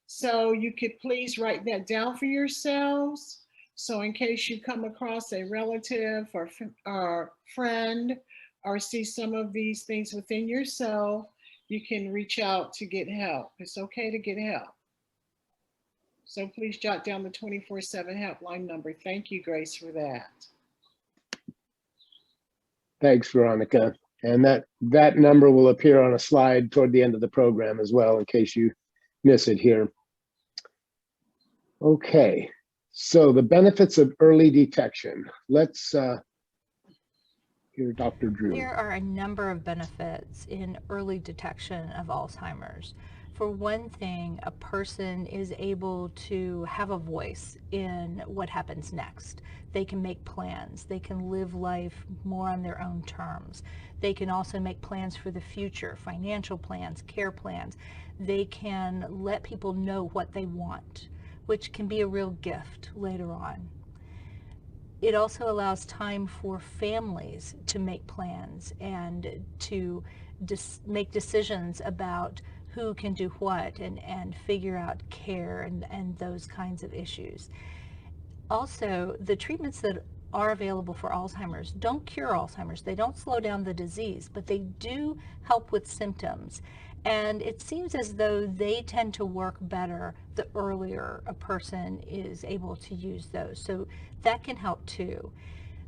So you could please write that down for yourselves. So in case you come across a relative or friend or see some of these things within yourself, you can reach out to get help. It's okay to get help. So please jot down the 24/7 helpline number. Thank you, Grace, for that. Thanks, Veronica. And that number will appear on a slide toward the end of the program as well, in case you miss it here. Okay, so the benefits of early detection. Let's hear Dr. Drew. There are a number of benefits in early detection of Alzheimer's. For one thing, a person is able to have a voice in what happens next. They can make plans. They can live life more on their own terms. They can also make plans for the future, financial plans, care plans. They can let people know what they want, which can be a real gift later on. It also allows time for families to make plans and to make decisions about who can do what and figure out care and those kinds of issues. Also, the treatments that are available for Alzheimer's don't cure Alzheimer's. They don't slow down the disease, but they do help with symptoms. And it seems as though they tend to work better the earlier a person is able to use those. So that can help too.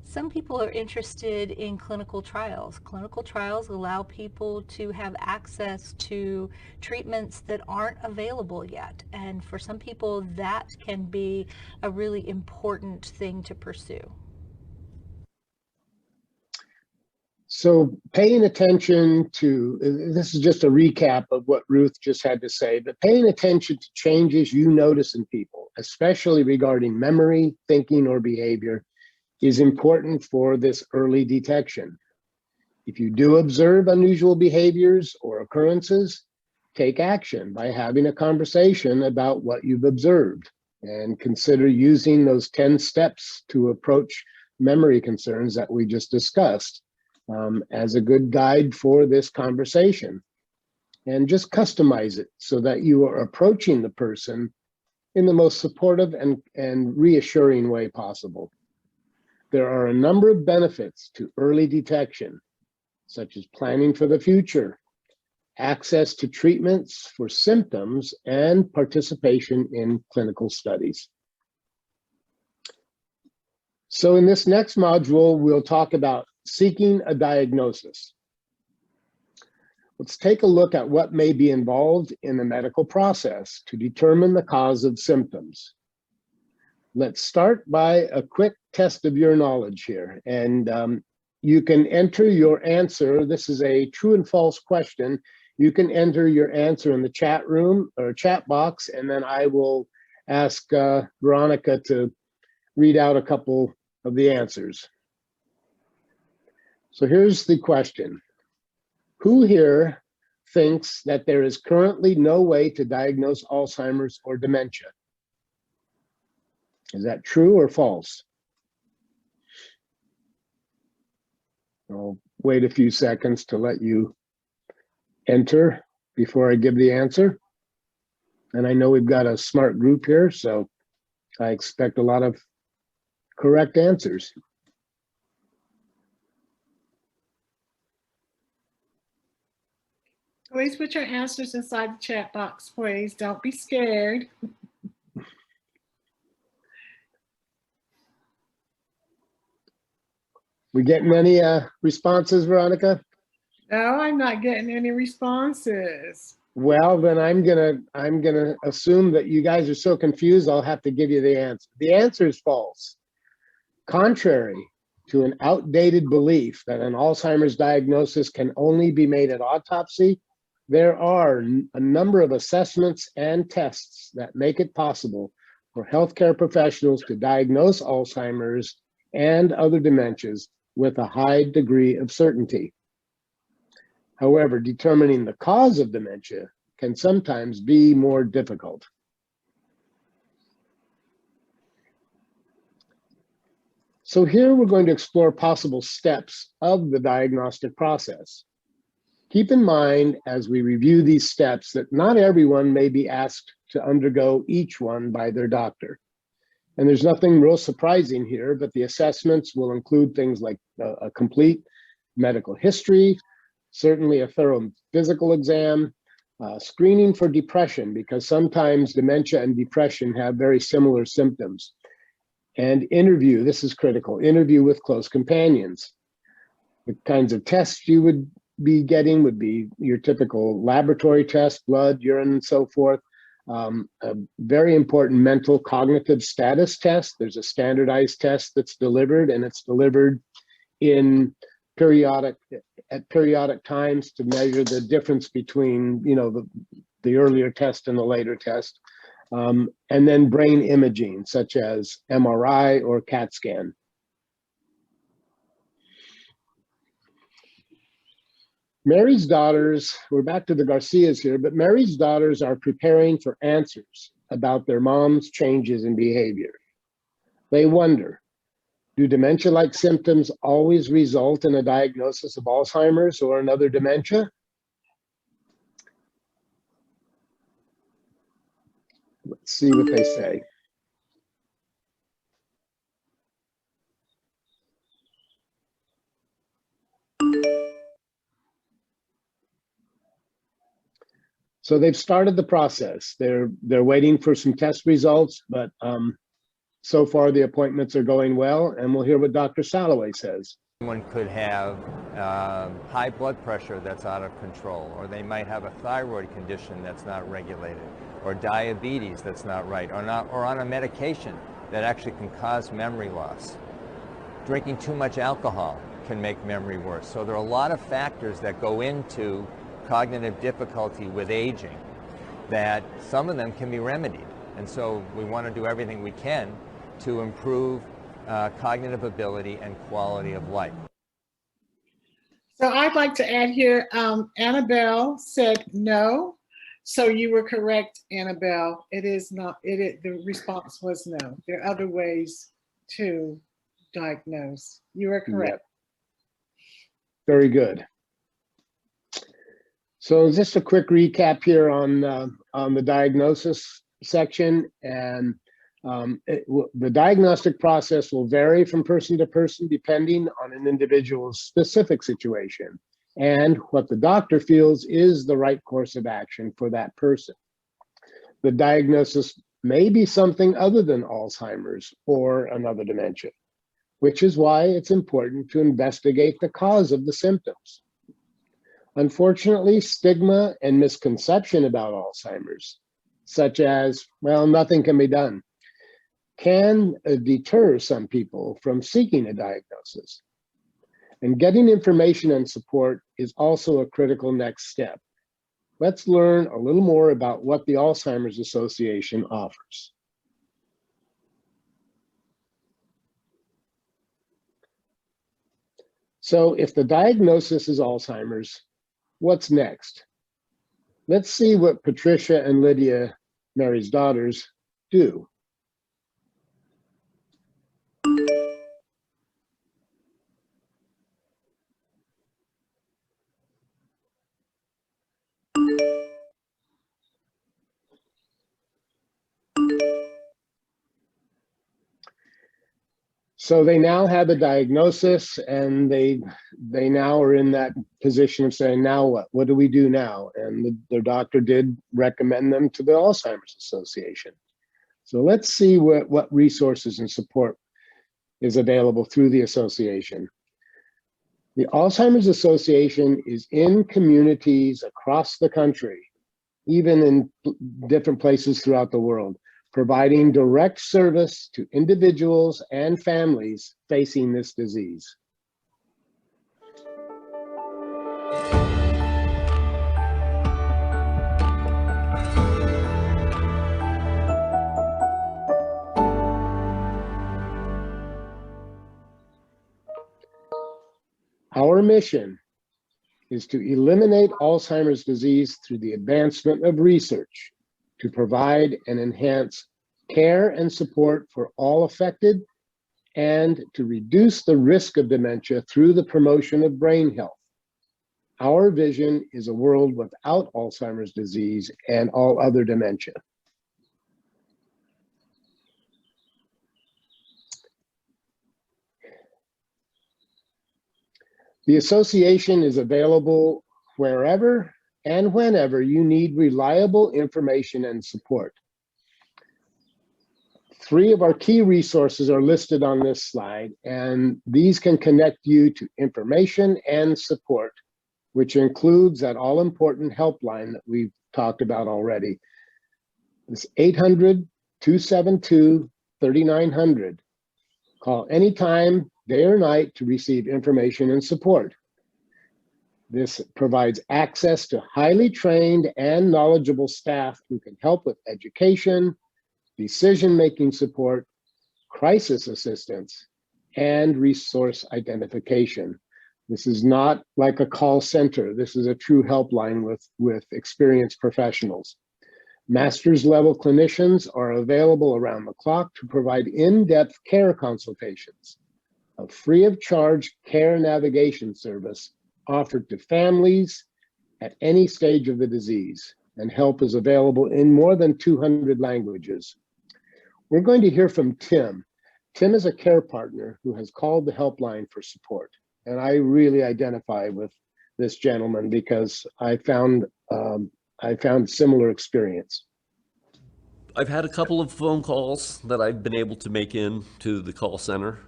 Some people are interested in clinical trials. Clinical trials allow people to have access to treatments that aren't available yet. And for some people, that can be a really important thing to pursue. So paying attention to, this is just a recap of what Ruth just had to say, but paying attention to changes you notice in people, especially regarding memory, thinking, or behavior, is important for this early detection. If you do observe unusual behaviors or occurrences, take action by having a conversation about what you've observed and consider using those 10 steps to approach memory concerns that we just discussed as a good guide for this conversation. And just customize it so that you are approaching the person in the most supportive and reassuring way possible. There are a number of benefits to early detection, such as planning for the future, access to treatments for symptoms, and participation in clinical studies. So in this next module, we'll talk about seeking a diagnosis. Let's take a look at what may be involved in the medical process to determine the cause of symptoms. Let's start by a quick test of your knowledge here. And you can enter your answer. This is a true and false question You can enter your answer in the chat room or chat box, and then I will ask Veronica to read out a couple of the answers. So here's the question. Who here thinks that there is currently no way to diagnose Alzheimer's or dementia? Is that true or false? I'll wait a few seconds to let you enter before I give the answer. And I know we've got a smart group here, so I expect a lot of correct answers. Please put your answers inside the chat box, please. Don't be scared. We getting any responses, Veronica? No, I'm not getting any responses. Well, then I'm gonna assume that you guys are so confused, I'll have to give you the answer. The answer is false. Contrary to an outdated belief that an Alzheimer's diagnosis can only be made at autopsy, there are a number of assessments and tests that make it possible for healthcare professionals to diagnose Alzheimer's and other dementias with a high degree of certainty. However, determining the cause of dementia can sometimes be more difficult. So here we're going to explore possible steps of the diagnostic process. Keep in mind as we review these steps that not everyone may be asked to undergo each one by their doctor. And there's nothing real surprising here, but the assessments will include things like a complete medical history, certainly a thorough physical exam, screening for depression, because sometimes dementia and depression have very similar symptoms. And interview, this is critical, interview with close companions. The kinds of tests you would be getting would be your typical laboratory test, blood, urine, and so forth. A very important mental cognitive status test. There's a standardized test that's delivered, and it's delivered in at periodic times to measure the difference between, you know, the earlier test and the later test. And then brain imaging, such as MRI or CAT scan. Mary's daughters, we're back to the Garcias here, but Mary's daughters are preparing for answers about their mom's changes in behavior. They wonder, do dementia-like symptoms always result in a diagnosis of Alzheimer's or another dementia? Let's see what they say. So they've started the process. They're waiting for some test results, but so far the appointments are going well, and we'll hear what Dr. Salloway says. Someone could have high blood pressure that's out of control, or they might have a thyroid condition that's not regulated, or diabetes that's not right, or on a medication that actually can cause memory loss. Drinking too much alcohol can make memory worse. So there are a lot of factors that go into cognitive difficulty with aging that some of them can be remedied. And so we want to do everything we can to improve cognitive ability and quality of life. So I'd like to add here, Annabelle said no. So you were correct, Annabelle. It is not, the response was no. There are other ways to diagnose. You are correct. Yep. Very good. So just a quick recap here on the diagnosis section, and the diagnostic process will vary from person to person depending on an individual's specific situation and what the doctor feels is the right course of action for that person. The diagnosis may be something other than Alzheimer's or another dementia, which is why it's important to investigate the cause of the symptoms. Unfortunately, stigma and misconception about Alzheimer's, such as, well, nothing can be done, can deter some people from seeking a diagnosis. And getting information and support is also a critical next step. let's learn a little more about what the Alzheimer's Association offers. So if the diagnosis is Alzheimer's, what's next? Let's see what Patricia and Lydia, Mary's daughters, do. So they now have a diagnosis, and they now are in that position of saying, now what? What do we do now? And their doctor did recommend them to the Alzheimer's Association. So let's see what resources and support is available through the association. The Alzheimer's Association is in communities across the country, even in different places throughout the world, providing direct service to individuals and families facing this disease. Our mission is to eliminate Alzheimer's disease through the advancement of research to provide and enhance care and support for all affected, and to reduce the risk of dementia through the promotion of brain health. Our vision is a world without Alzheimer's disease and all other dementia. The association is available wherever and whenever you need reliable information and support. 3 of our key resources are listed on this slide, and these can connect you to information and support, which includes that all-important helpline that we've talked about already. It's 800-272-3900. Call anytime, day or night, to receive information and support. This provides access to highly trained and knowledgeable staff who can help with education, decision-making support, crisis assistance, and resource identification. This is not like a call center. This is a true helpline with experienced professionals. Master's level clinicians are available around the clock to provide in-depth care consultations, a free of charge care navigation service offered to families at any stage of the disease, and help is available in more than 200 languages. We're going to hear from Tim. Tim is a care partner who has called the helpline for support. And I really identify with this gentleman because I found similar experience. I've had a couple of phone calls that I've been able to make in to the call center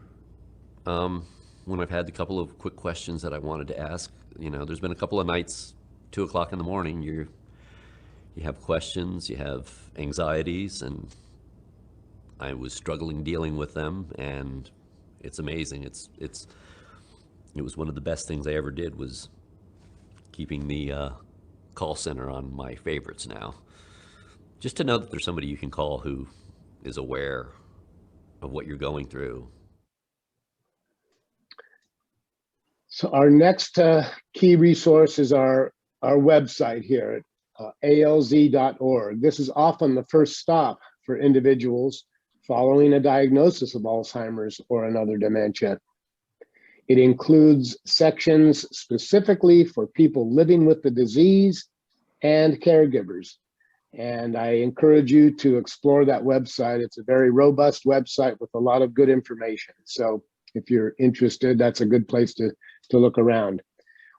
when I've had a couple of quick questions that I wanted to ask. You know, there's been a couple of nights, 2 o'clock in the morning, you have questions, you have anxieties, and I was struggling dealing with them, and it's amazing. It was one of the best things I ever did, was keeping the call center on my favorites now. Just to know that there's somebody you can call who is aware of what you're going through. So our next key resource is our website here at alz.org. This is often the first stop for individuals following a diagnosis of Alzheimer's or another dementia. It includes sections specifically for people living with the disease and caregivers. And I encourage you to explore that website. It's a very robust website with a lot of good information. So if you're interested, that's a good place to look around.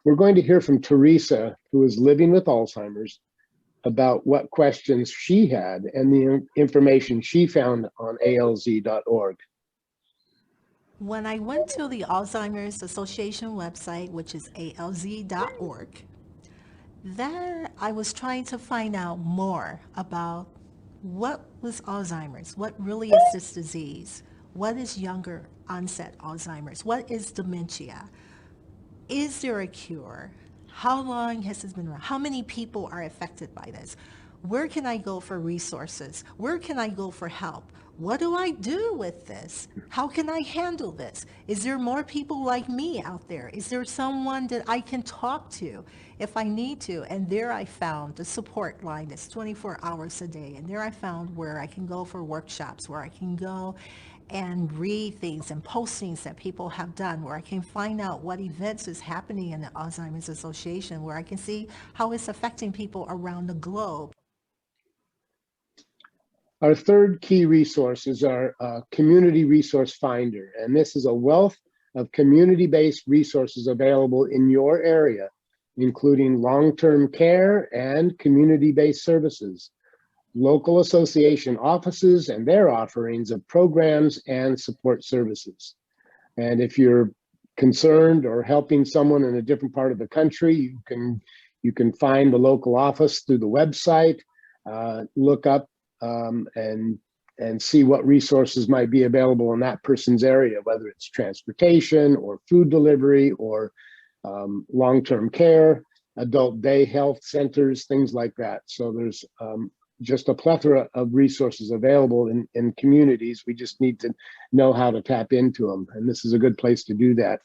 We're going to hear from Teresa, who is living with Alzheimer's, about what questions she had and the information she found on alz.org. When I went to the Alzheimer's Association website, which is alz.org, there I was trying to find out more about what was Alzheimer's, what really is this disease, what is younger onset Alzheimer's, what is dementia, is there a cure, How long has this been around? How many people are affected by this? Where can I go for resources? Where can I go for help? What do I do with this? How can I handle this? Is there more people like me out there? Is there someone that I can talk to if I need to? And there I found the support line that's 24 hours a day. And there I found where I can go for workshops, where I can go and read things and postings that people have done, where I can find out what events is happening in the Alzheimer's Association, where I can see how it's affecting people around the globe. Our third key resource is our Community Resource Finder, and this is a wealth of community-based resources available in your area, including long-term care and community-based services, local association offices and their offerings of programs and support services. And if you're concerned or helping someone in a different part of the country, you can find the local office through the website, look up and see what resources might be available in that person's area, whether it's transportation or food delivery or long-term care, adult day health centers, things like that. So there's just a plethora of resources available in communities. We just need to know how to tap into them, and this is a good place to do that.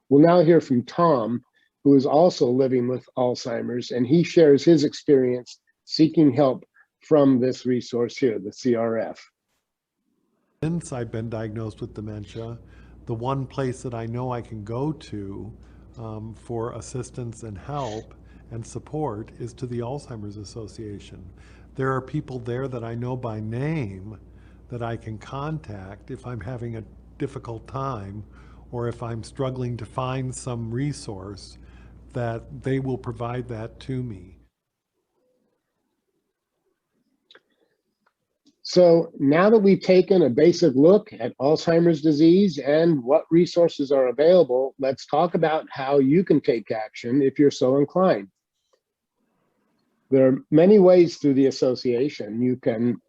We'll now hear from Tom, who is also living with Alzheimer's, and he shares his experience seeking help from this resource here, the CRF. Since I've been diagnosed with dementia, the one place that I know I can go to for assistance and help and support is to the Alzheimer's Association. There are people there that I know by name that I can contact if I'm having a difficult time or if I'm struggling to find some resource, that they will provide that to me. So now that we've taken a basic look at Alzheimer's disease and what resources are available, let's talk about how you can take action if you're so inclined. There are many ways through the association. You can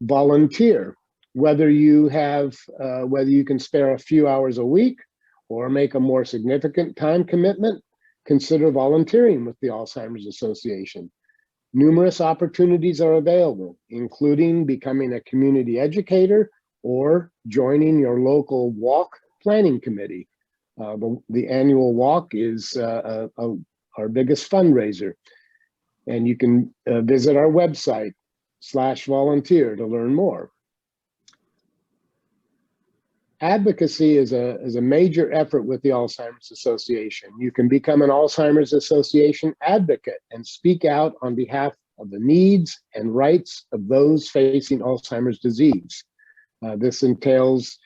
volunteer, whether you can spare a few hours a week or make a more significant time commitment, consider volunteering with the Alzheimer's Association. Numerous opportunities are available, including becoming a community educator or joining your local walk planning committee. The annual walk is our biggest fundraiser, and you can visit our website /volunteer to learn more. Advocacy is a major effort with the Alzheimer's Association. You can become an Alzheimer's Association advocate and speak out on behalf of the needs and rights of those facing Alzheimer's disease. This entails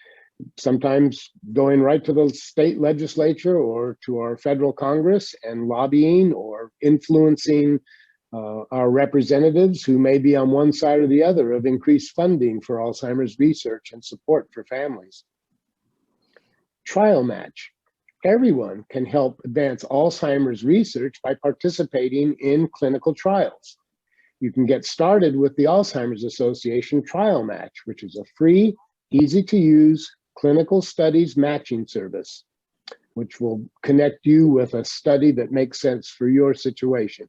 sometimes going right to the state legislature or to our federal Congress and lobbying or influencing our representatives who may be on one side or the other of increased funding for Alzheimer's research and support for families. Trial match. Everyone can help advance Alzheimer's research by participating in clinical trials. You can get started with the Alzheimer's Association Trial Match, which is a free, easy to use clinical studies matching service, which will connect you with a study that makes sense for your situation.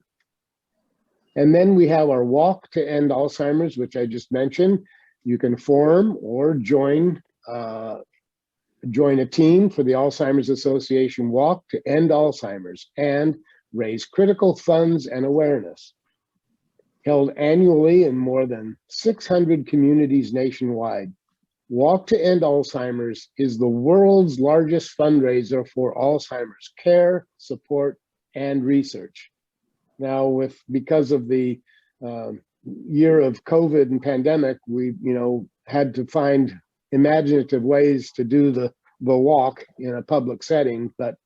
And then we have our Walk to End Alzheimer's, which I just mentioned. You can form or join a team for the Alzheimer's Association Walk to End Alzheimer's and raise critical funds and awareness. Held annually in more than 600 communities nationwide, Walk to End Alzheimer's is the world's largest fundraiser for Alzheimer's care, support, and research. Now, because of the year of COVID and pandemic, we had to find imaginative ways to do the walk in a public setting, but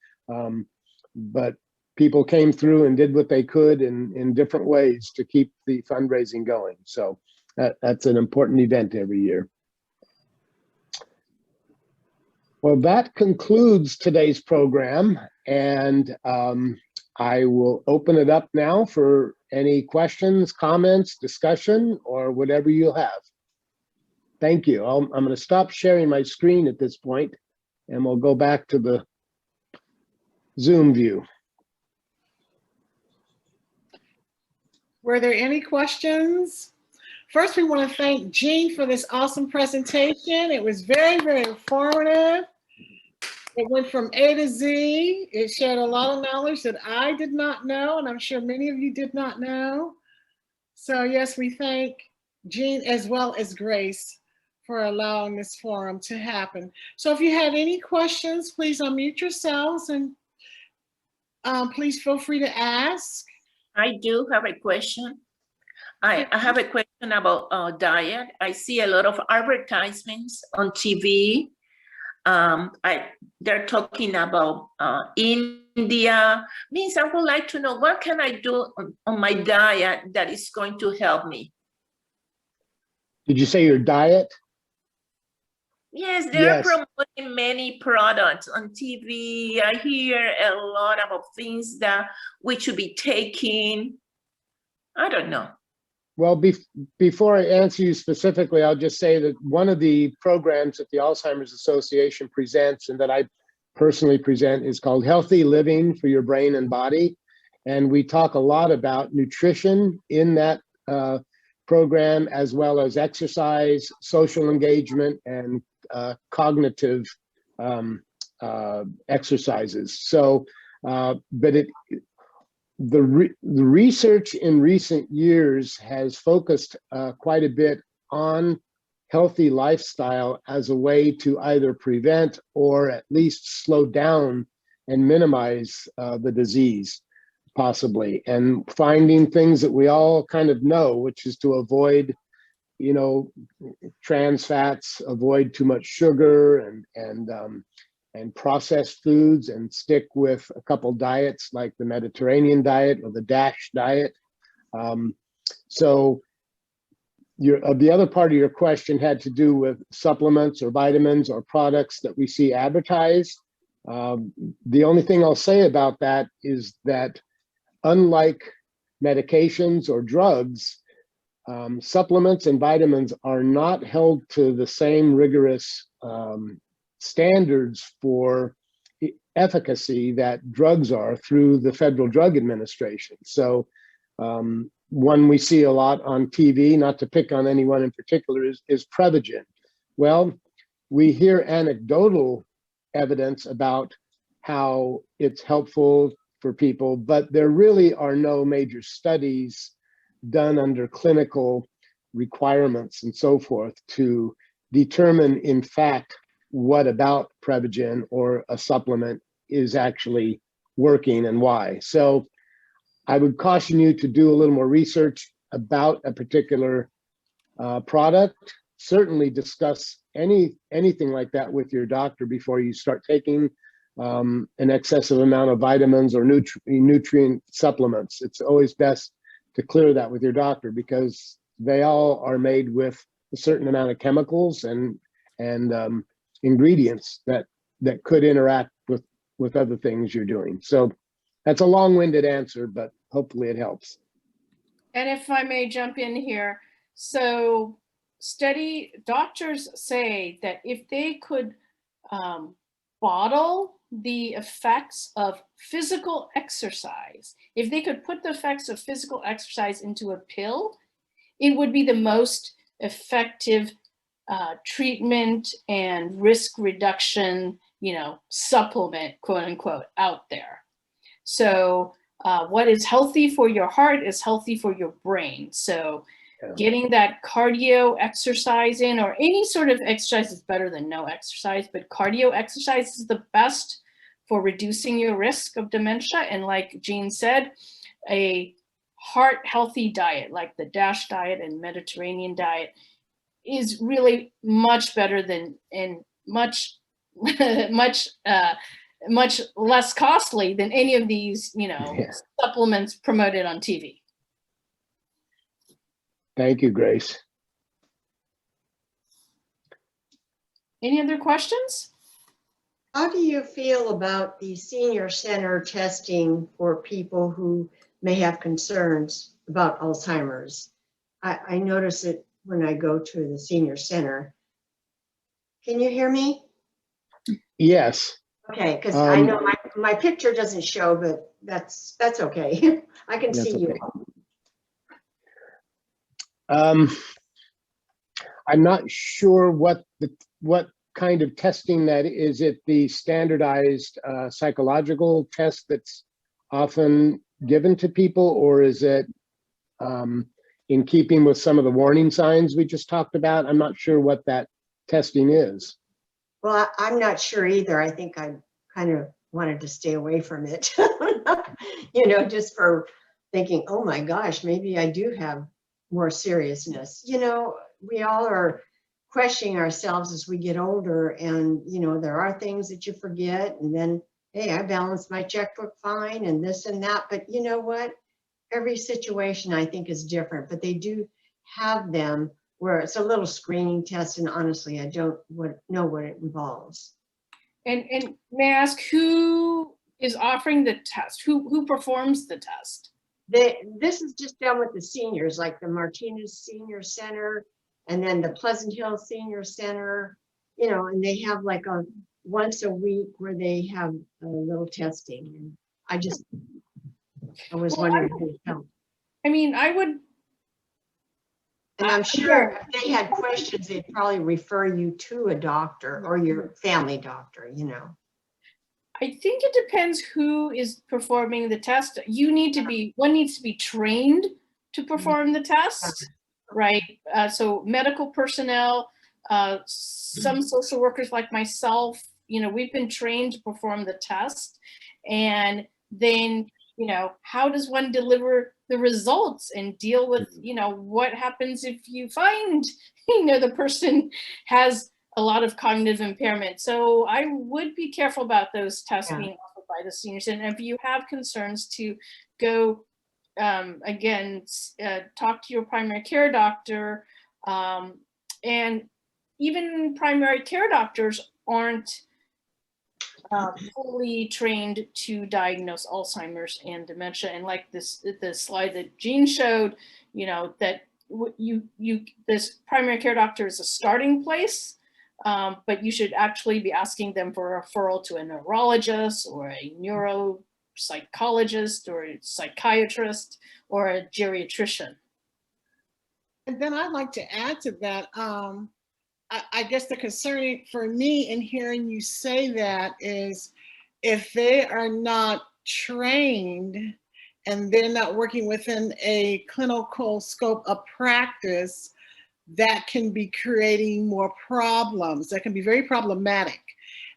people came through and did what they could in different ways to keep the fundraising going. So that's an important event every year. Well, that concludes today's program, and I will open it up now for any questions, comments, discussion, or whatever you'll have. Thank you. I'm going to stop sharing my screen at this point, and we'll go back to the Zoom view. Were there any questions? First, we want to thank Jean for this awesome presentation. It was very, very informative. It went from A to Z. It shared a lot of knowledge that I did not know, and I'm sure many of you did not know. So yes, we thank Jean as well as Grace for allowing this forum to happen. So if you have any questions, please unmute yourselves and please feel free to ask. I do have a question. I have a question about diet. I see a lot of advertisements on TV. They're talking about India. Means I would like to know, what can I do on my diet that is going to help me? Did you say your diet? Yes, they're promoting many products on TV. I hear a lot about things that we should be taking. I don't know. Well, before I answer you specifically, I'll just say that one of the programs that the Alzheimer's Association presents and that I personally present is called Healthy Living for Your Brain and Body. And we talk a lot about nutrition in that program, as well as exercise, social engagement, and cognitive exercises. So, but the research in recent years has focused quite a bit on healthy lifestyle as a way to either prevent or at least slow down and minimize the disease, possibly, and finding things that we all kind of know, which is to avoid, you know, trans fats, avoid too much sugar and processed foods, and stick with a couple diets like the Mediterranean diet or the DASH diet. So the other part of your question had to do with supplements or vitamins or products that we see advertised. The only thing I'll say about that is that unlike medications or drugs, supplements and vitamins are not held to the same rigorous standards for efficacy that drugs are through the Federal Drug Administration. So one we see a lot on TV, not to pick on anyone in particular, is Prevagen. Well, we hear anecdotal evidence about how it's helpful for people, but there really are no major studies done under clinical requirements and so forth to determine, in fact, what about Prevagen or a supplement is actually working and why. So I would caution you to do a little more research about a particular product. Certainly discuss anything like that with your doctor before you start taking an excessive amount of vitamins or nutrient supplements. It's always best to clear that with your doctor, because they all are made with a certain amount of chemicals and ingredients that could interact with other things you're doing. So that's a long-winded answer, but hopefully it helps. And if I may jump in here, so doctors say that if they could bottle the effects of physical exercise, if they could put the effects of physical exercise into a pill, it would be the most effective treatment and risk reduction, supplement, quote unquote, out there. So what is healthy for your heart is healthy for your brain. So getting that cardio exercise in, or any sort of exercise, is better than no exercise, but cardio exercise is the best for reducing your risk of dementia. And like Jean said, a heart healthy diet like the DASH diet and Mediterranean diet is really much better than, and much less costly than any of these, supplements promoted on TV. Thank you, Grace. Any other questions? How do you feel about the senior center testing for people who may have concerns about Alzheimer's? I notice it when I go to the senior center. Can you hear me? Yes. Okay, because I know my picture doesn't show, but that's okay. I can see you. I'm not sure what kind of testing that is. It the standardized psychological test that's often given to people, or is it in keeping with some of the warning signs we just talked about? I'm not sure what that testing is. Well, I'm not sure either. I think I kind of wanted to stay away from it, you know, just for thinking, oh my gosh, maybe I do have more seriousness. You know, we all are questioning ourselves as we get older, and, you know, there are things that you forget, and then, hey, I balanced my checkbook fine and this and that. But you know what? Every situation I think is different, but they do have them where it's a little screening test, and honestly, I don't know what it involves. And may I ask who is offering the test? Who performs the test? This is just done with the seniors, like the Martinez Senior Center, and then the Pleasant Hill Senior Center, you know, and they have like a once a week where they have a little testing. And I was wondering who helped. I mean, I would. And I'm sure if they had questions, they'd probably refer you to a doctor or your family doctor, you know. I think it depends who is performing the test. One needs to be trained to perform the test, right? So medical personnel, some social workers like myself, you know, we've been trained to perform the test. And then, you know, how does one deliver the results and deal with, you know, what happens if you find, you know, the person has a lot of cognitive impairment. So I would be careful about those tests being offered by the seniors. And if you have concerns, to go, again, talk to your primary care doctor. And even primary care doctors aren't fully trained to diagnose Alzheimer's and dementia. And like the slide that Jean showed, you know, that this primary care doctor is a starting place, but you should actually be asking them for a referral to a neurologist or a neuropsychologist or a psychiatrist or a geriatrician. And then I'd like to add to that, I guess the concern for me in hearing you say that is if they are not trained and they're not working within a clinical scope of practice, that can be creating more problems. That can be very problematic.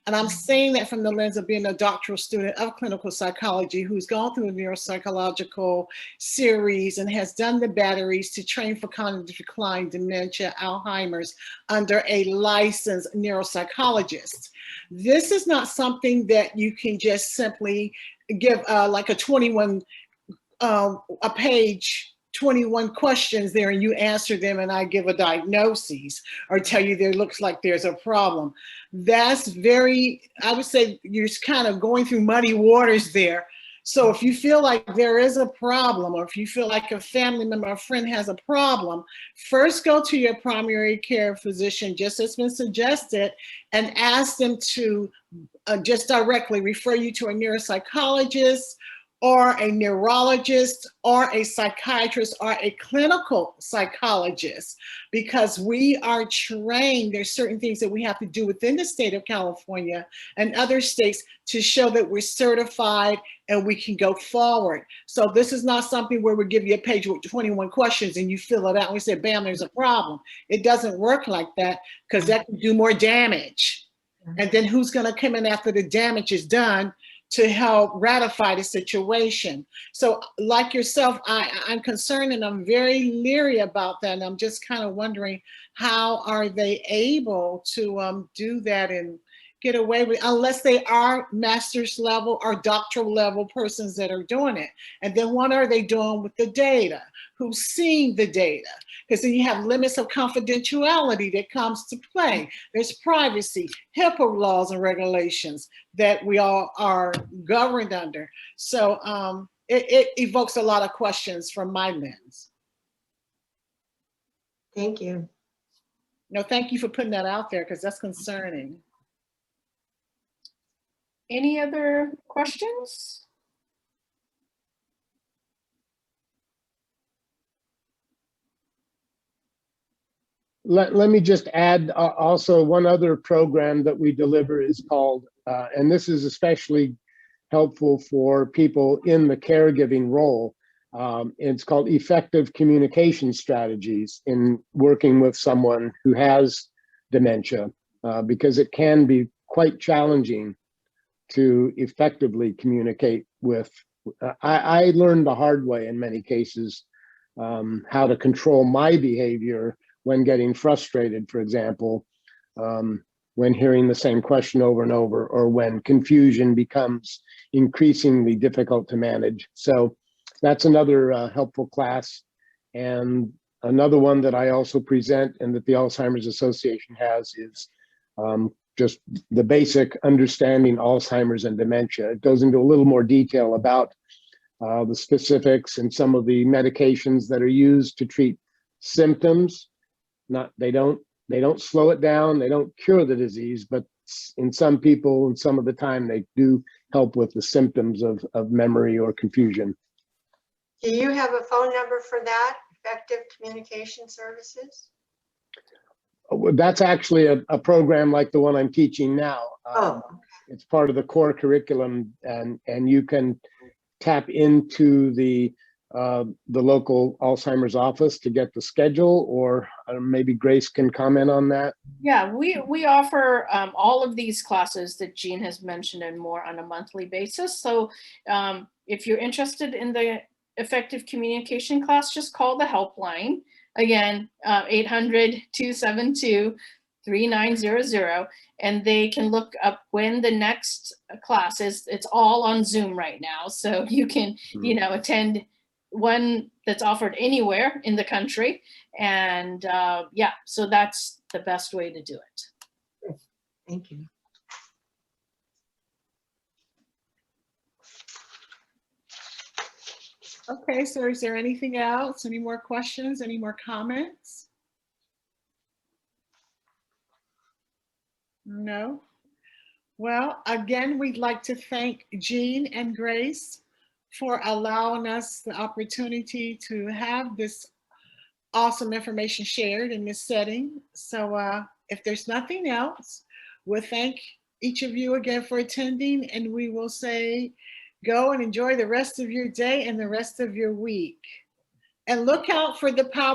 And I'm saying that from the lens of being a doctoral student of clinical psychology who's gone through a neuropsychological series and has done the batteries to train for cognitive decline, dementia, Alzheimer's under a licensed neuropsychologist. This is not something that you can just simply give like a 21 questions there and you answer them and I give a diagnosis or tell you there looks like there's a problem. That's very, I would say you're kind of going through muddy waters there. So if you feel like there is a problem, or if you feel like a family member or friend has a problem, first go to your primary care physician, just as been suggested, and ask them to just directly refer you to a neuropsychologist or a neurologist or a psychiatrist or a clinical psychologist, because we are trained. There's certain things that we have to do within the state of California and other states to show that we're certified and we can go forward. So this is not something where we give you a page with 21 questions and you fill it out and we say, bam, there's a problem. It doesn't work like that, because that can do more damage. And then who's gonna come in after the damage is done to help ratify the situation? So like yourself, I'm concerned and I'm very leery about that. And I'm just kind of wondering, how are they able to do that and get away with, unless they are master's level or doctoral level persons that are doing it. And then what are they doing with the data? Who's seeing the data? Because then you have limits of confidentiality that comes to play. There's privacy, HIPAA laws and regulations that we all are governed under. So it evokes a lot of questions from my lens. Thank you. No, thank you for putting that out there, because that's concerning. Any other questions? Let me just add also one other program that we deliver is called, and this is especially helpful for people in the caregiving role. It's called Effective Communication Strategies in working with someone who has dementia, because it can be quite challenging to effectively communicate with. I learned the hard way in many cases how to control my behavior when getting frustrated, for example, when hearing the same question over and over, or when confusion becomes increasingly difficult to manage. So that's another helpful class. And another one that I also present and that the Alzheimer's Association has is just the basic understanding Alzheimer's and dementia. It goes into a little more detail about the specifics and some of the medications that are used to treat symptoms. They don't slow it down, they don't cure the disease, but in some people and some of the time they do help with the symptoms of memory or confusion. Do you have a phone number for that, Effective Communication Services? That's actually a program like the one I'm teaching now. It's part of the core curriculum, and you can tap into the local Alzheimer's office to get the schedule, or maybe Grace can comment on that. Yeah, we offer all of these classes that Jean has mentioned and more on a monthly basis. So if you're interested in the effective communication class, just call the helpline. Again, 800-272-3900, and they can look up when the next class is. It's all on Zoom right now, so you can, attend one that's offered anywhere in the country. And yeah, so that's the best way to do it. Thank you. Okay, so is there anything else? Any more questions? Any more comments? No? Well, again, we'd like to thank Jean and Grace for allowing us the opportunity to have this awesome information shared in this setting. So if there's nothing else, we'll thank each of you again for attending, and we will say, go and enjoy the rest of your day and the rest of your week. And look out for the power